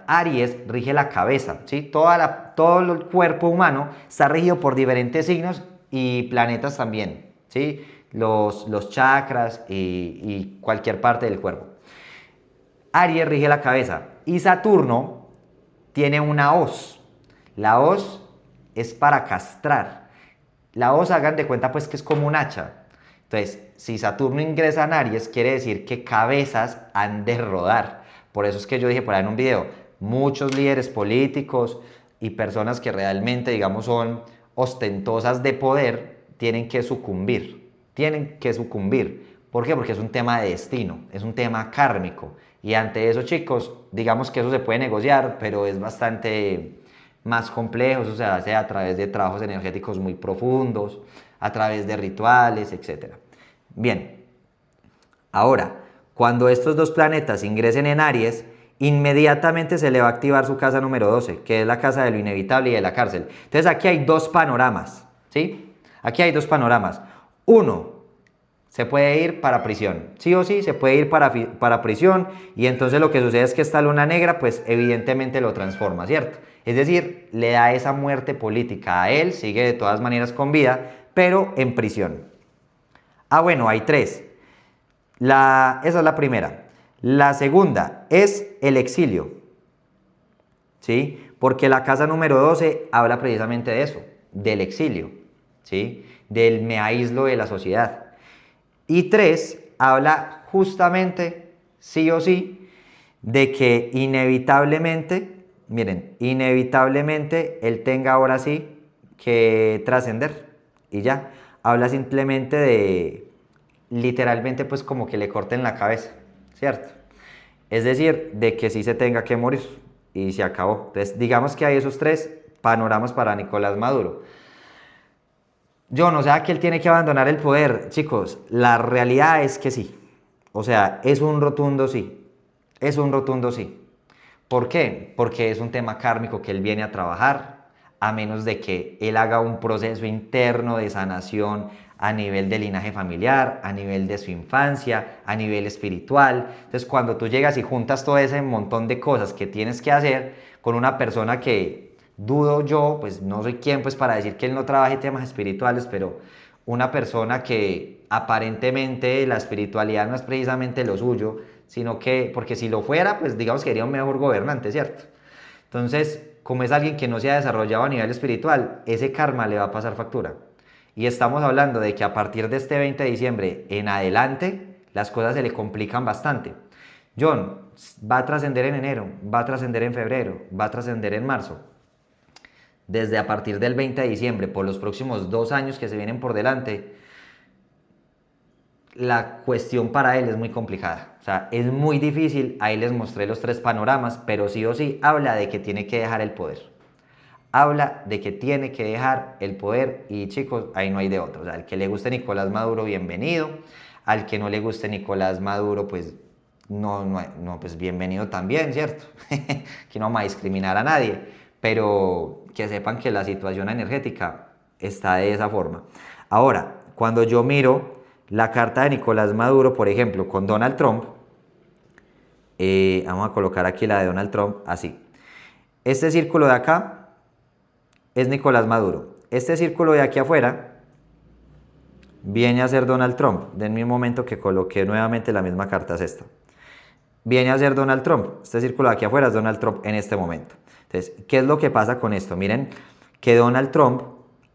Aries rige la cabeza, ¿sí? Todo el cuerpo humano está regido por diferentes signos y planetas también, ¿sí? Los chakras y cualquier parte del cuerpo. Aries rige la cabeza y Saturno tiene una hoz. La hoz es para castrar. La hoz, hagan de cuenta pues que es como un hacha. Entonces, si Saturno ingresa en Aries, quiere decir que cabezas han de rodar. Por eso es que yo dije por ahí en un video, muchos líderes políticos y personas que realmente, digamos, son ostentosas de poder, tienen que sucumbir. Tienen que sucumbir. ¿Por qué? Porque es un tema de destino, es un tema kármico. Y ante eso, chicos, digamos que eso se puede negociar, pero es bastante más complejo. Eso se hace a través de trabajos energéticos muy profundos, a través de rituales, etc. Bien, ahora, cuando estos dos planetas ingresen en Aries, inmediatamente se le va a activar su casa número 12, que es la casa de lo inevitable y de la cárcel. Entonces aquí hay dos panoramas, ¿sí? Aquí hay dos panoramas. Uno, se puede ir para prisión, sí o sí, se puede ir para prisión y entonces lo que sucede es que esta luna negra pues evidentemente lo transforma, ¿cierto? Es decir, le da esa muerte política a él, sigue de todas maneras con vida, pero en prisión. Ah, bueno, hay tres. Esa es la primera. La segunda es el exilio, ¿sí? Porque la casa número 12 habla precisamente de eso, del exilio, ¿sí? Del me aíslo de la sociedad. Y tres, habla justamente, sí o sí, de que inevitablemente, miren, inevitablemente él tenga ahora sí que trascender. Y ya, habla simplemente de, literalmente pues como que le corten la cabeza, ¿cierto? Es decir, de que sí se tenga que morir y se acabó. Entonces, digamos que hay esos tres panoramas para Nicolás Maduro. Yo no sé a que él tiene que abandonar el poder, chicos. La realidad es que sí. O sea, es un rotundo sí. Es un rotundo sí. ¿Por qué? Porque es un tema kármico que él viene a trabajar, a menos de que él haga un proceso interno de sanación a nivel de linaje familiar, a nivel de su infancia, a nivel espiritual. Entonces, cuando tú llegas y juntas todo ese montón de cosas que tienes que hacer con una persona que dudo yo, pues no soy quien pues para decir que él no trabaje temas espirituales, pero una persona que aparentemente la espiritualidad no es precisamente lo suyo, sino que, porque si lo fuera, pues digamos que sería un mejor gobernante, ¿cierto? Entonces, como es alguien que no se ha desarrollado a nivel espiritual, ese karma le va a pasar factura. Y estamos hablando de que a partir de este 20 de diciembre en adelante, las cosas se le complican bastante. John, va a trascender en enero, va a trascender en febrero, va a trascender en marzo. Desde a partir del 20 de diciembre, por los próximos 2 años que se vienen por delante, la cuestión para él es muy complicada. O sea, es muy difícil. Ahí les mostré los 3 panoramas, pero sí o sí habla de que tiene que dejar el poder. Habla de que tiene que dejar el poder y chicos, ahí no hay de otro. O sea, al que le guste Nicolás Maduro, bienvenido. Al que no le guste Nicolás Maduro, pues no, pues bienvenido también, ¿cierto? Que no vamos a discriminar a nadie, pero que sepan que la situación energética está de esa forma. Ahora, cuando yo miro la carta de Nicolás Maduro, por ejemplo, con Donald Trump, vamos a colocar aquí la de Donald Trump así. Este círculo de acá es Nicolás Maduro. Este círculo de aquí afuera viene a ser Donald Trump. Denme un momento que coloqué nuevamente la misma carta, es esta. Viene a ser Donald Trump. Este círculo de aquí afuera es Donald Trump en este momento. Entonces, ¿qué es lo que pasa con esto? Miren que Donald Trump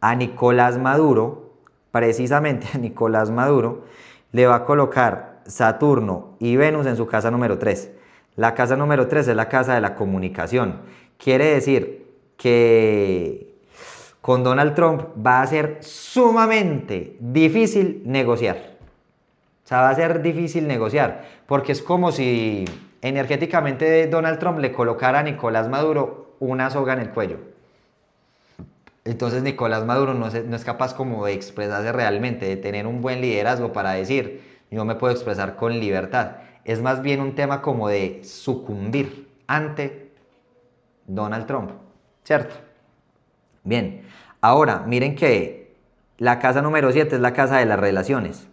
a Nicolás Maduro, precisamente a Nicolás Maduro, le va a colocar Saturno y Venus en su casa número 3. La casa número 3 es la casa de la comunicación. Quiere decir que con Donald Trump va a ser sumamente difícil negociar. O sea, va a ser difícil negociar, porque es como si energéticamente Donald Trump le colocara a Nicolás Maduro una soga en el cuello. Entonces Nicolás Maduro no es capaz como de expresarse realmente, de tener un buen liderazgo para decir, yo me puedo expresar con libertad. Es más bien un tema como de sucumbir ante Donald Trump, ¿cierto? Bien, ahora miren que la casa número 7 es la casa de las relaciones.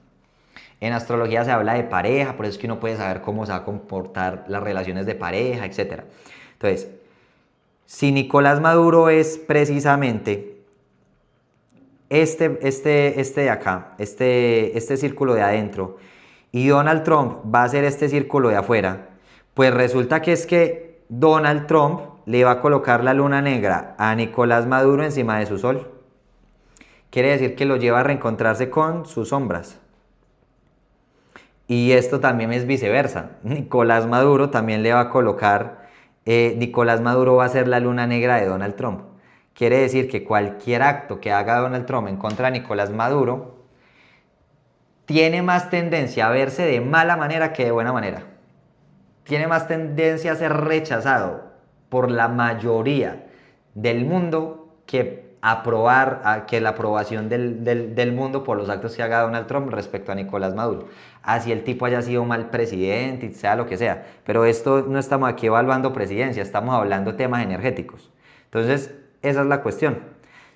En astrología se habla de pareja, por eso es que uno puede saber cómo se va a comportar las relaciones de pareja, etc. Entonces, si Nicolás Maduro es precisamente este de acá, este círculo de adentro, y Donald Trump va a ser este círculo de afuera, pues resulta que es que Donald Trump le va a colocar la luna negra a Nicolás Maduro encima de su sol. Quiere decir que lo lleva a reencontrarse con sus sombras. Y esto también es viceversa. Nicolás Maduro también le va a colocar, Nicolás Maduro va a ser la luna negra de Donald Trump. Quiere decir que cualquier acto que haga Donald Trump en contra de Nicolás Maduro tiene más tendencia a verse de mala manera que de buena manera. Tiene más tendencia a ser rechazado por la mayoría del mundo que que la aprobación del mundo por los actos que haga Donald Trump respecto a Nicolás Maduro. Así el tipo haya sido mal presidente y sea lo que sea. Pero esto no estamos aquí evaluando presidencia, estamos hablando temas energéticos. Entonces, esa es la cuestión.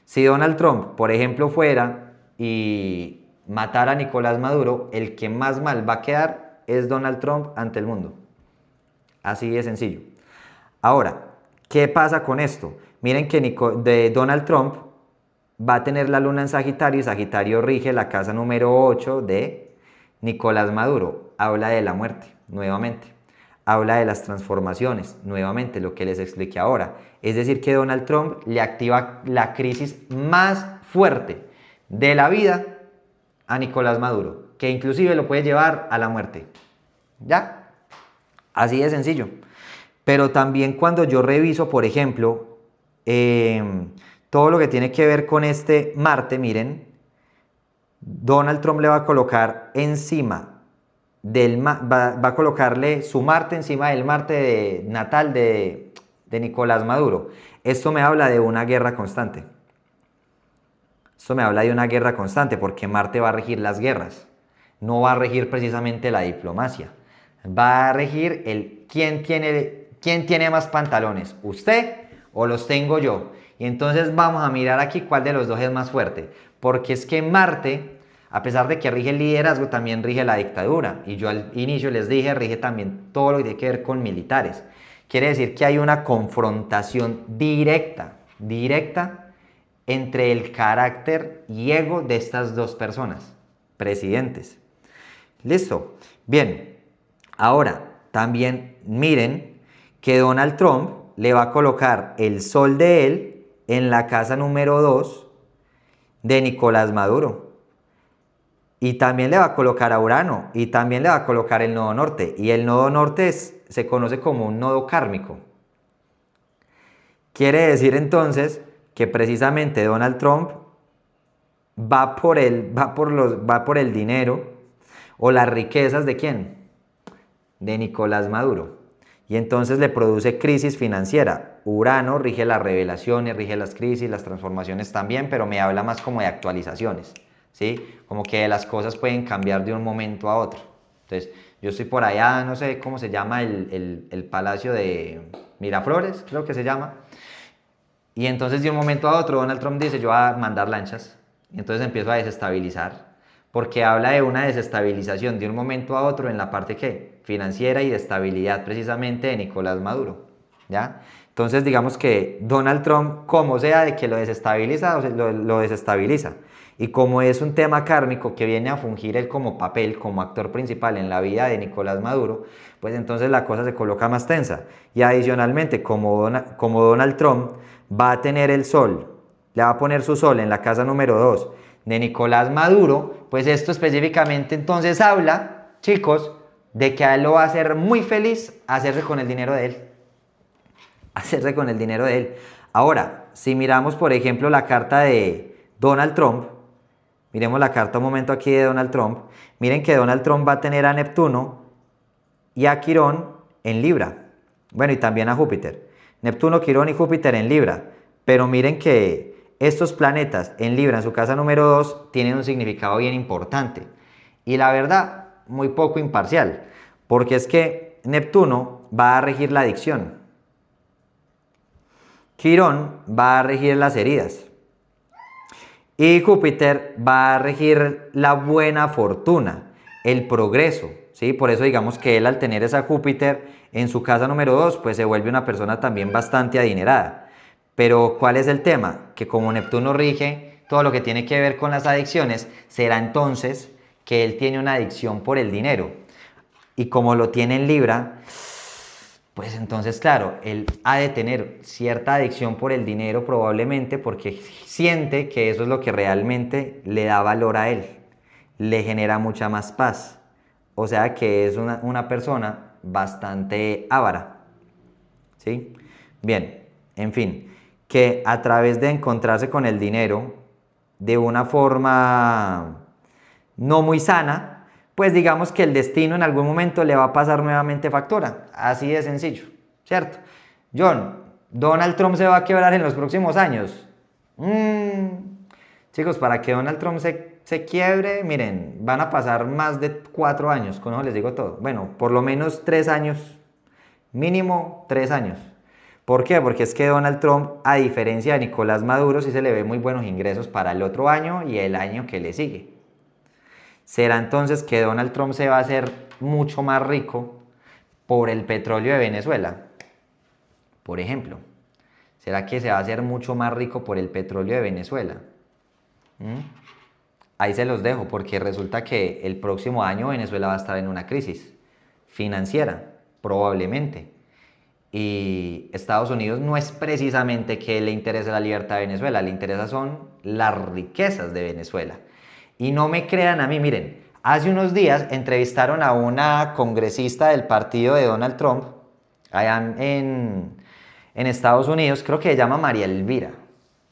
Si Donald Trump, por ejemplo, fuera y matara a Nicolás Maduro, el que más mal va a quedar es Donald Trump ante el mundo. Así de sencillo. Ahora, ¿qué pasa con esto? Miren que Donald Trump va a tener la luna en Sagitario y Sagitario rige la casa número 8 de Nicolás Maduro. Habla de la muerte, nuevamente. Habla de las transformaciones, nuevamente, lo que les expliqué ahora. Es decir, que Donald Trump le activa la crisis más fuerte de la vida a Nicolás Maduro, que inclusive lo puede llevar a la muerte. ¿Ya? Así de sencillo. Pero también cuando yo reviso, por ejemplo, todo lo que tiene que ver con este Marte, miren, Donald Trump le va a colocar encima va a colocarle su Marte encima del Marte natal de Nicolás Maduro. Esto me habla de una guerra constante. Esto me habla de una guerra constante porque Marte va a regir las guerras. No va a regir precisamente la diplomacia. Va a regir el quién tiene más pantalones, usted o los tengo yo. Y entonces vamos a mirar aquí cuál de los dos es más fuerte. Porque es que Marte, a pesar de que rige el liderazgo, también rige la dictadura. Y yo al inicio les dije, rige también todo lo que tiene que ver con militares. Quiere decir que hay una confrontación directa entre el carácter y ego de estas dos personas, presidentes. ¿Listo? Bien, ahora también miren que Donald Trump le va a colocar el sol de él en la casa número 2 de Nicolás Maduro. Y también le va a colocar a Urano y también le va a colocar el nodo norte. Y el nodo norte se conoce como un nodo kármico. Quiere decir entonces que precisamente Donald Trump va por el dinero o las riquezas ¿de quién? De Nicolás Maduro. Y entonces le produce crisis financiera. Urano rige las revelaciones, rige las crisis, las transformaciones también, pero me habla más como de actualizaciones, ¿sí? Como que las cosas pueden cambiar de un momento a otro. Entonces, yo estoy por allá, no sé cómo se llama el Palacio de Miraflores, creo que se llama. Y entonces de un momento a otro Donald Trump dice, yo voy a mandar lanchas. Y entonces empiezo a desestabilizar. Porque habla de una desestabilización de un momento a otro en la parte ¿qué? Financiera y de estabilidad precisamente de Nicolás Maduro. ¿Ya? Entonces digamos que Donald Trump, como sea de que lo desestabiliza, lo desestabiliza. Y como es un tema kármico que viene a fungir él como papel, como actor principal en la vida de Nicolás Maduro, pues entonces la cosa se coloca más tensa. Y adicionalmente, como Donald Trump va a tener el sol, le va a poner su sol en la casa número 2 de Nicolás Maduro, pues esto específicamente entonces habla, chicos, de que a él lo va a hacer muy feliz hacerse con el dinero de él. Hacerse con el dinero de él. Ahora, si miramos por ejemplo la carta de Donald Trump, miremos la carta un momento aquí de Donald Trump, miren que Donald Trump va a tener a Neptuno y a Quirón en Libra. Bueno, y también a Júpiter. Neptuno, Quirón y Júpiter en Libra. Pero miren que estos planetas en Libra, en su casa número 2, tienen un significado bien importante. Y la verdad, muy poco imparcial. Porque es que Neptuno va a regir la adicción. Quirón va a regir las heridas. Y Júpiter va a regir la buena fortuna, el progreso, ¿sí? Por eso digamos que él al tener esa Júpiter en su casa número 2, pues se vuelve una persona también bastante adinerada. Pero ¿cuál es el tema? Que como Neptuno rige todo lo que tiene que ver con las adicciones, será entonces que él tiene una adicción por el dinero. Y como lo tiene en Libra, pues entonces, claro, él ha de tener cierta adicción por el dinero probablemente porque siente que eso es lo que realmente le da valor a él, le genera mucha más paz. O sea que es una persona bastante avara, ¿sí? Bien, en fin, que a través de encontrarse con el dinero de una forma no muy sana, pues digamos que el destino en algún momento le va a pasar nuevamente factura. Así de sencillo, ¿cierto? John, ¿Donald Trump se va a quebrar en los próximos años? Chicos, para que Donald Trump se quiebre, miren, van a pasar más de 4 años, con eso les digo todo. Bueno, por lo menos 3 años, mínimo 3 años. ¿Por qué? Porque es que Donald Trump, a diferencia de Nicolás Maduro, sí se le ve muy buenos ingresos para el otro año y el año que le sigue. ¿Será entonces que Donald Trump se va a hacer mucho más rico por el petróleo de Venezuela? Por ejemplo, ¿será que se va a hacer mucho más rico por el petróleo de Venezuela? ¿Mm? Ahí se los dejo porque resulta que el próximo año Venezuela va a estar en una crisis financiera, probablemente. Y Estados Unidos no es precisamente que le interese la libertad de Venezuela, le interesa son las riquezas de Venezuela. Y no me crean a mí, miren, hace unos días entrevistaron a una congresista del partido de Donald Trump, allá en Estados Unidos, creo que se llama María Elvira,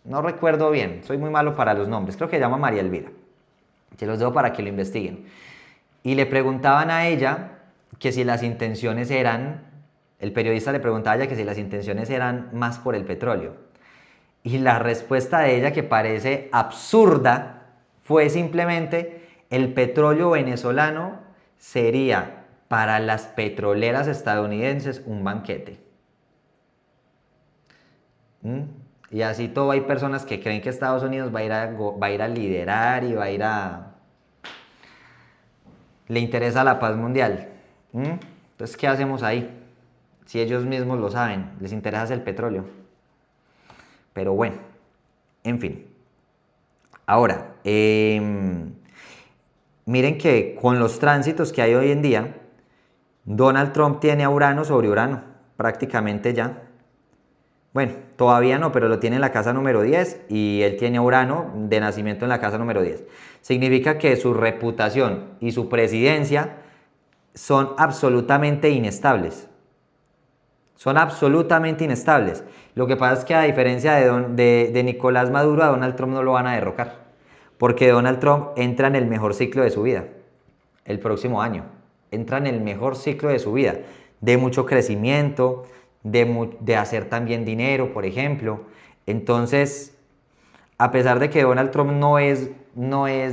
no recuerdo bien, soy muy malo para los nombres, creo que se llama María Elvira, se los dejo para que lo investiguen. Y le preguntaban a ella que si las intenciones eran, el periodista le preguntaba a ella que si las intenciones eran más por el petróleo. Y la respuesta de ella, que parece absurda, fue simplemente: el petróleo venezolano sería para las petroleras estadounidenses un banquete. ¿Mm? Y así todo hay personas que creen que Estados Unidos va a ir a liderar y va a ir a... le interesa la paz mundial. ¿Mm? Entonces, ¿qué hacemos ahí? Si ellos mismos lo saben, les interesa el petróleo. Pero bueno, en fin. Ahora, miren que con los tránsitos que hay hoy en día, Donald Trump tiene a Urano sobre Urano, prácticamente ya. Bueno, todavía no, pero lo tiene en la casa número 10 y él tiene a Urano de nacimiento en la casa número 10. Significa que su reputación y su presidencia son absolutamente inestables. Son absolutamente inestables. Lo que pasa es que a diferencia de Nicolás Maduro, a Donald Trump no lo van a derrocar. Porque Donald Trump entra en el mejor ciclo de su vida el próximo año. Entra en el mejor ciclo de su vida. De mucho crecimiento, de hacer también dinero, por ejemplo. Entonces, a pesar de que Donald Trump no es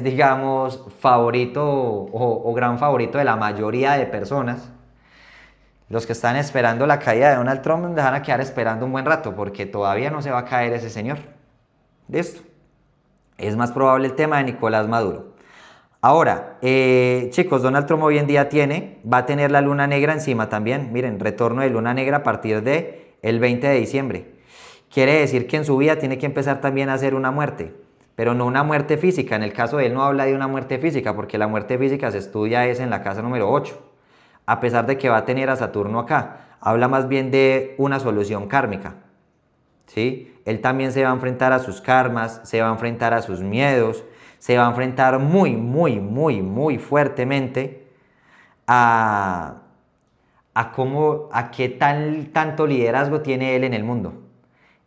digamos, favorito o gran favorito de la mayoría de personas, los que están esperando la caída de Donald Trump van a quedar esperando un buen rato porque todavía no se va a caer ese señor. Listo. Es más probable el tema de Nicolás Maduro. Ahora, chicos, Donald Trump hoy en día va a tener la luna negra encima también. Miren, retorno de luna negra a partir del 20 de diciembre. Quiere decir que en su vida tiene que empezar también a hacer una muerte, pero no una muerte física. En el caso de él no habla de una muerte física, porque la muerte física se estudia es en la casa número 8. A pesar de que va a tener a Saturno acá, habla más bien de una solución kármica. ¿Sí? Él también se va a enfrentar a sus karmas, se va a enfrentar a sus miedos, se va a enfrentar muy, muy, muy, muy fuertemente a, a qué tanto liderazgo tiene él en el mundo.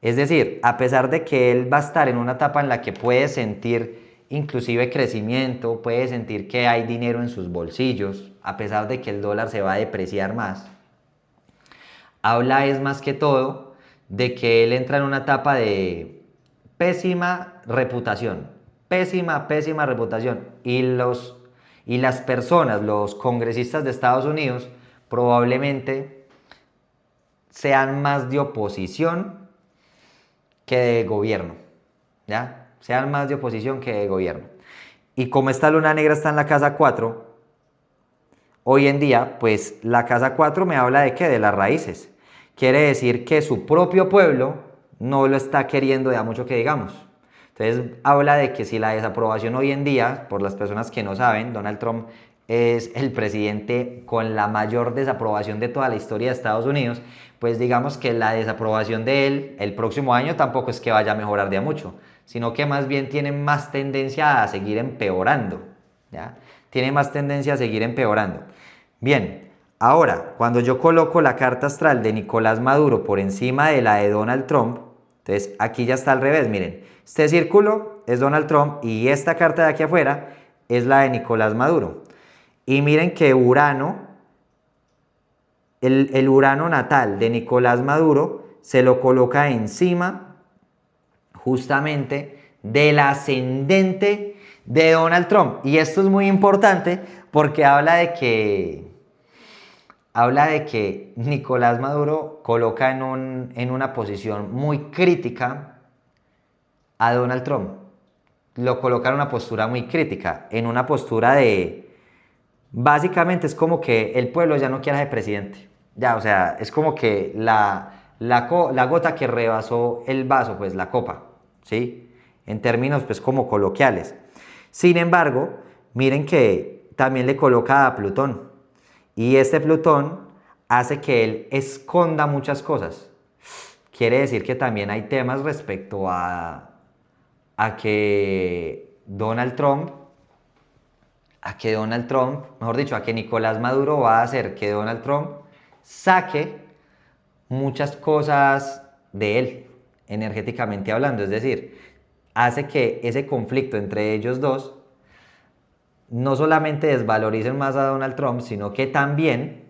Es decir, a pesar de que él va a estar en una etapa en la que puede sentir inclusive crecimiento, puede sentir que hay dinero en sus bolsillos, a pesar de que el dólar se va a depreciar más, habla es más que todo de que él entra en una etapa de pésima reputación, pésima, pésima reputación. Y las personas, los congresistas de Estados Unidos, probablemente sean más de oposición que de gobierno, ¿ya? Sean más de oposición que de gobierno. Y como esta luna negra está en la casa 4, hoy en día, pues la casa 4 me habla de qué, de las raíces. Quiere decir que su propio pueblo no lo está queriendo de a mucho que digamos. Entonces habla de que si la desaprobación hoy en día, por las personas que no saben, Donald Trump es el presidente con la mayor desaprobación de toda la historia de Estados Unidos, pues digamos que la desaprobación de él el próximo año tampoco es que vaya a mejorar de a mucho, sino que más bien tiene más tendencia a seguir empeorando, ¿ya? Tiene más tendencia a seguir empeorando. Bien, ahora, cuando yo coloco la carta astral de Nicolás Maduro por encima de la de Donald Trump, entonces aquí ya está al revés, miren, este círculo es Donald Trump y esta carta de aquí afuera es la de Nicolás Maduro. Y miren que Urano, el Urano natal de Nicolás Maduro, se lo coloca encima justamente del ascendente de Donald Trump. Y esto es muy importante porque habla de que Nicolás Maduro coloca en una posición muy crítica a Donald Trump. Lo coloca en una postura muy crítica, en una postura de... Básicamente es como que el pueblo ya no quiere ser presidente. Ya, o sea, es como que la gota que rebasó el vaso, pues la copa, ¿sí? En términos, pues, como coloquiales. Sin embargo, miren que también le coloca a Plutón. Y este Plutón hace que él esconda muchas cosas. Quiere decir que también hay temas respecto a que Donald Trump, mejor dicho, a que Nicolás Maduro va a hacer que Donald Trump saque muchas cosas de él, energéticamente hablando. Es decir, hace que ese conflicto entre ellos dos no solamente desvaloricen más a Donald Trump, sino que también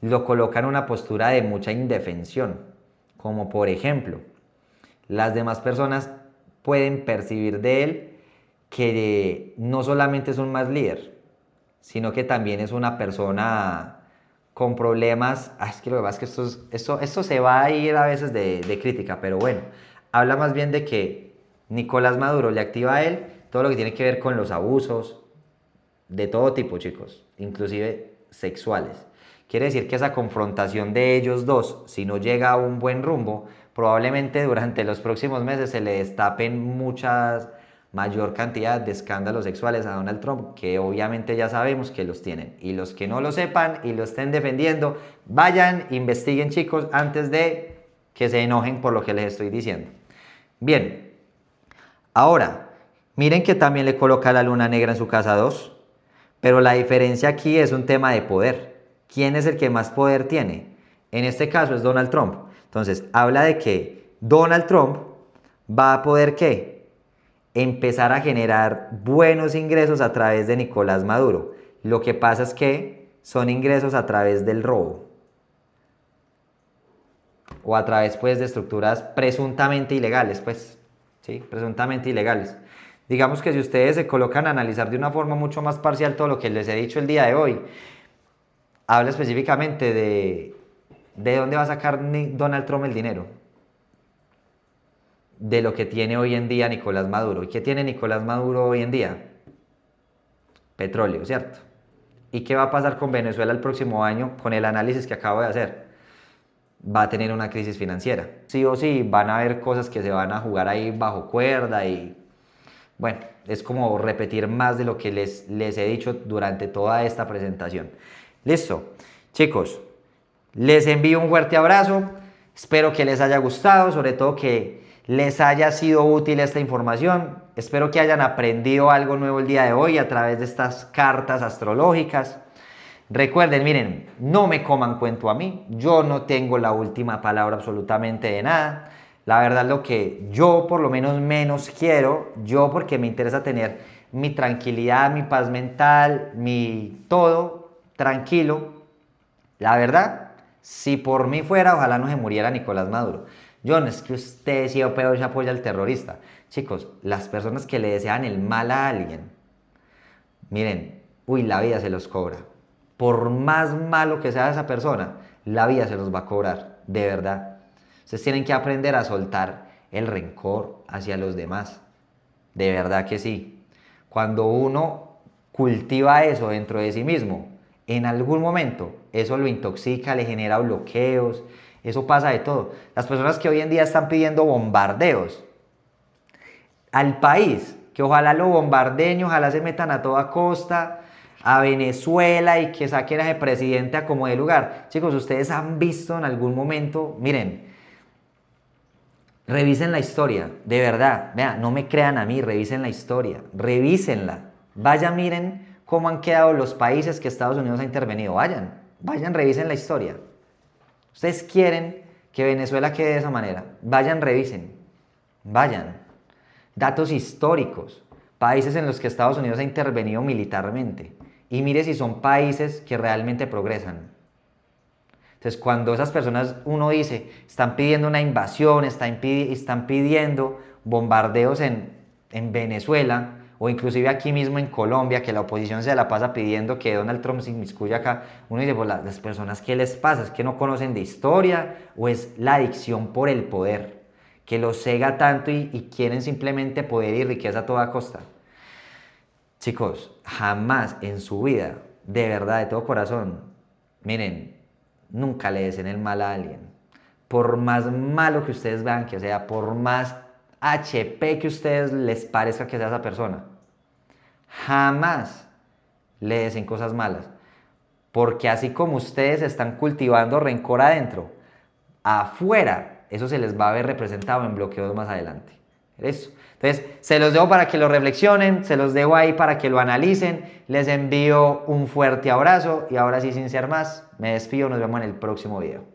lo colocan en una postura de mucha indefensión. Como por ejemplo, las demás personas pueden percibir de él que no solamente es un más líder, sino que también es una persona con problemas. Es que lo que pasa es que esto se va a ir a veces de crítica, pero bueno, habla más bien de que Nicolás Maduro le activa a él todo lo que tiene que ver con los abusos, de todo tipo, chicos, inclusive sexuales. Quiere decir que esa confrontación de ellos dos, si no llega a un buen rumbo, probablemente durante los próximos meses se le destapen mayor cantidad de escándalos sexuales a Donald Trump, que obviamente ya sabemos que los tienen. Y los que no lo sepan y lo estén defendiendo, vayan, investiguen, chicos, antes de que se enojen por lo que les estoy diciendo. Bien, ahora, miren que también le coloca la luna negra en su casa 2, pero la diferencia aquí es un tema de poder. ¿Quién es el que más poder tiene? En este caso es Donald Trump. Entonces, habla de que Donald Trump va a poder, ¿qué? Empezar a generar buenos ingresos a través de Nicolás Maduro. Lo que pasa es que son ingresos a través del robo o a través pues de estructuras presuntamente ilegales, pues, ¿sí? Presuntamente ilegales. Digamos que si ustedes se colocan a analizar de una forma mucho más parcial todo lo que les he dicho el día de hoy, habla específicamente de dónde va a sacar Donald Trump el dinero. De lo que tiene hoy en día Nicolás Maduro. ¿Y qué tiene Nicolás Maduro hoy en día? Petróleo, ¿cierto? ¿Y qué va a pasar con Venezuela el próximo año con el análisis que acabo de hacer? Va a tener una crisis financiera. Sí o sí, van a haber cosas que se van a jugar ahí bajo cuerda y bueno, es como repetir más de lo que les he dicho durante toda esta presentación. Listo, chicos, les envío un fuerte abrazo, espero que les haya gustado, sobre todo que les haya sido útil esta información, espero que hayan aprendido algo nuevo el día de hoy a través de estas cartas astrológicas. Recuerden, miren, no me coman cuento a mí, yo no tengo la última palabra absolutamente de nada. La verdad lo que yo por lo menos quiero, yo porque me interesa tener mi tranquilidad, mi paz mental, mi todo tranquilo. La verdad, si por mí fuera, ojalá no se muriera Nicolás Maduro. Yo no es que usted sí o peor se apoya al terrorista. Chicos, las personas que le desean el mal a alguien, miren, uy, la vida se los cobra. Por más malo que sea esa persona, la vida se los va a cobrar, de verdad. Ustedes tienen que aprender a soltar el rencor hacia los demás. De verdad que sí. Cuando uno cultiva eso dentro de sí mismo, en algún momento eso lo intoxica, le genera bloqueos, eso pasa de todo. Las personas que hoy en día están pidiendo bombardeos al país, que ojalá lo bombardeen, ojalá se metan a toda costa a Venezuela y que saquen a ese presidente a como de lugar. Chicos, ustedes han visto en algún momento, miren, revisen la historia, de verdad, vean, no me crean a mí, revisen la historia, revísenla. Vayan, miren cómo han quedado los países que Estados Unidos ha intervenido. Vayan, revisen la historia. Ustedes quieren que Venezuela quede de esa manera. Vayan, revisen. Vayan. Datos históricos. Países en los que Estados Unidos ha intervenido militarmente. Y mire si son países que realmente progresan. Entonces, cuando esas personas, uno dice, están pidiendo una invasión, están pidiendo bombardeos en Venezuela, o inclusive aquí mismo en Colombia, que la oposición se la pasa pidiendo que Donald Trump se inmiscuya acá, uno dice, pues las personas, ¿qué les pasa? ¿Es que no conocen de historia o es la adicción por el poder? Que los cega tanto y quieren simplemente poder y riqueza a toda costa. Chicos, jamás en su vida, de verdad, de todo corazón, miren, nunca le deseen el mal a alguien. Por más malo que ustedes vean que sea, por más HP que a ustedes les parezca que sea esa persona, jamás le deseen cosas malas. Porque así como ustedes están cultivando rencor adentro, afuera, eso se les va a ver representado en bloqueos más adelante. Eso. Entonces, se los dejo para que lo reflexionen, se los dejo ahí para que lo analicen. Les envío un fuerte abrazo y ahora sí, sin ser más, me despido, nos vemos en el próximo video.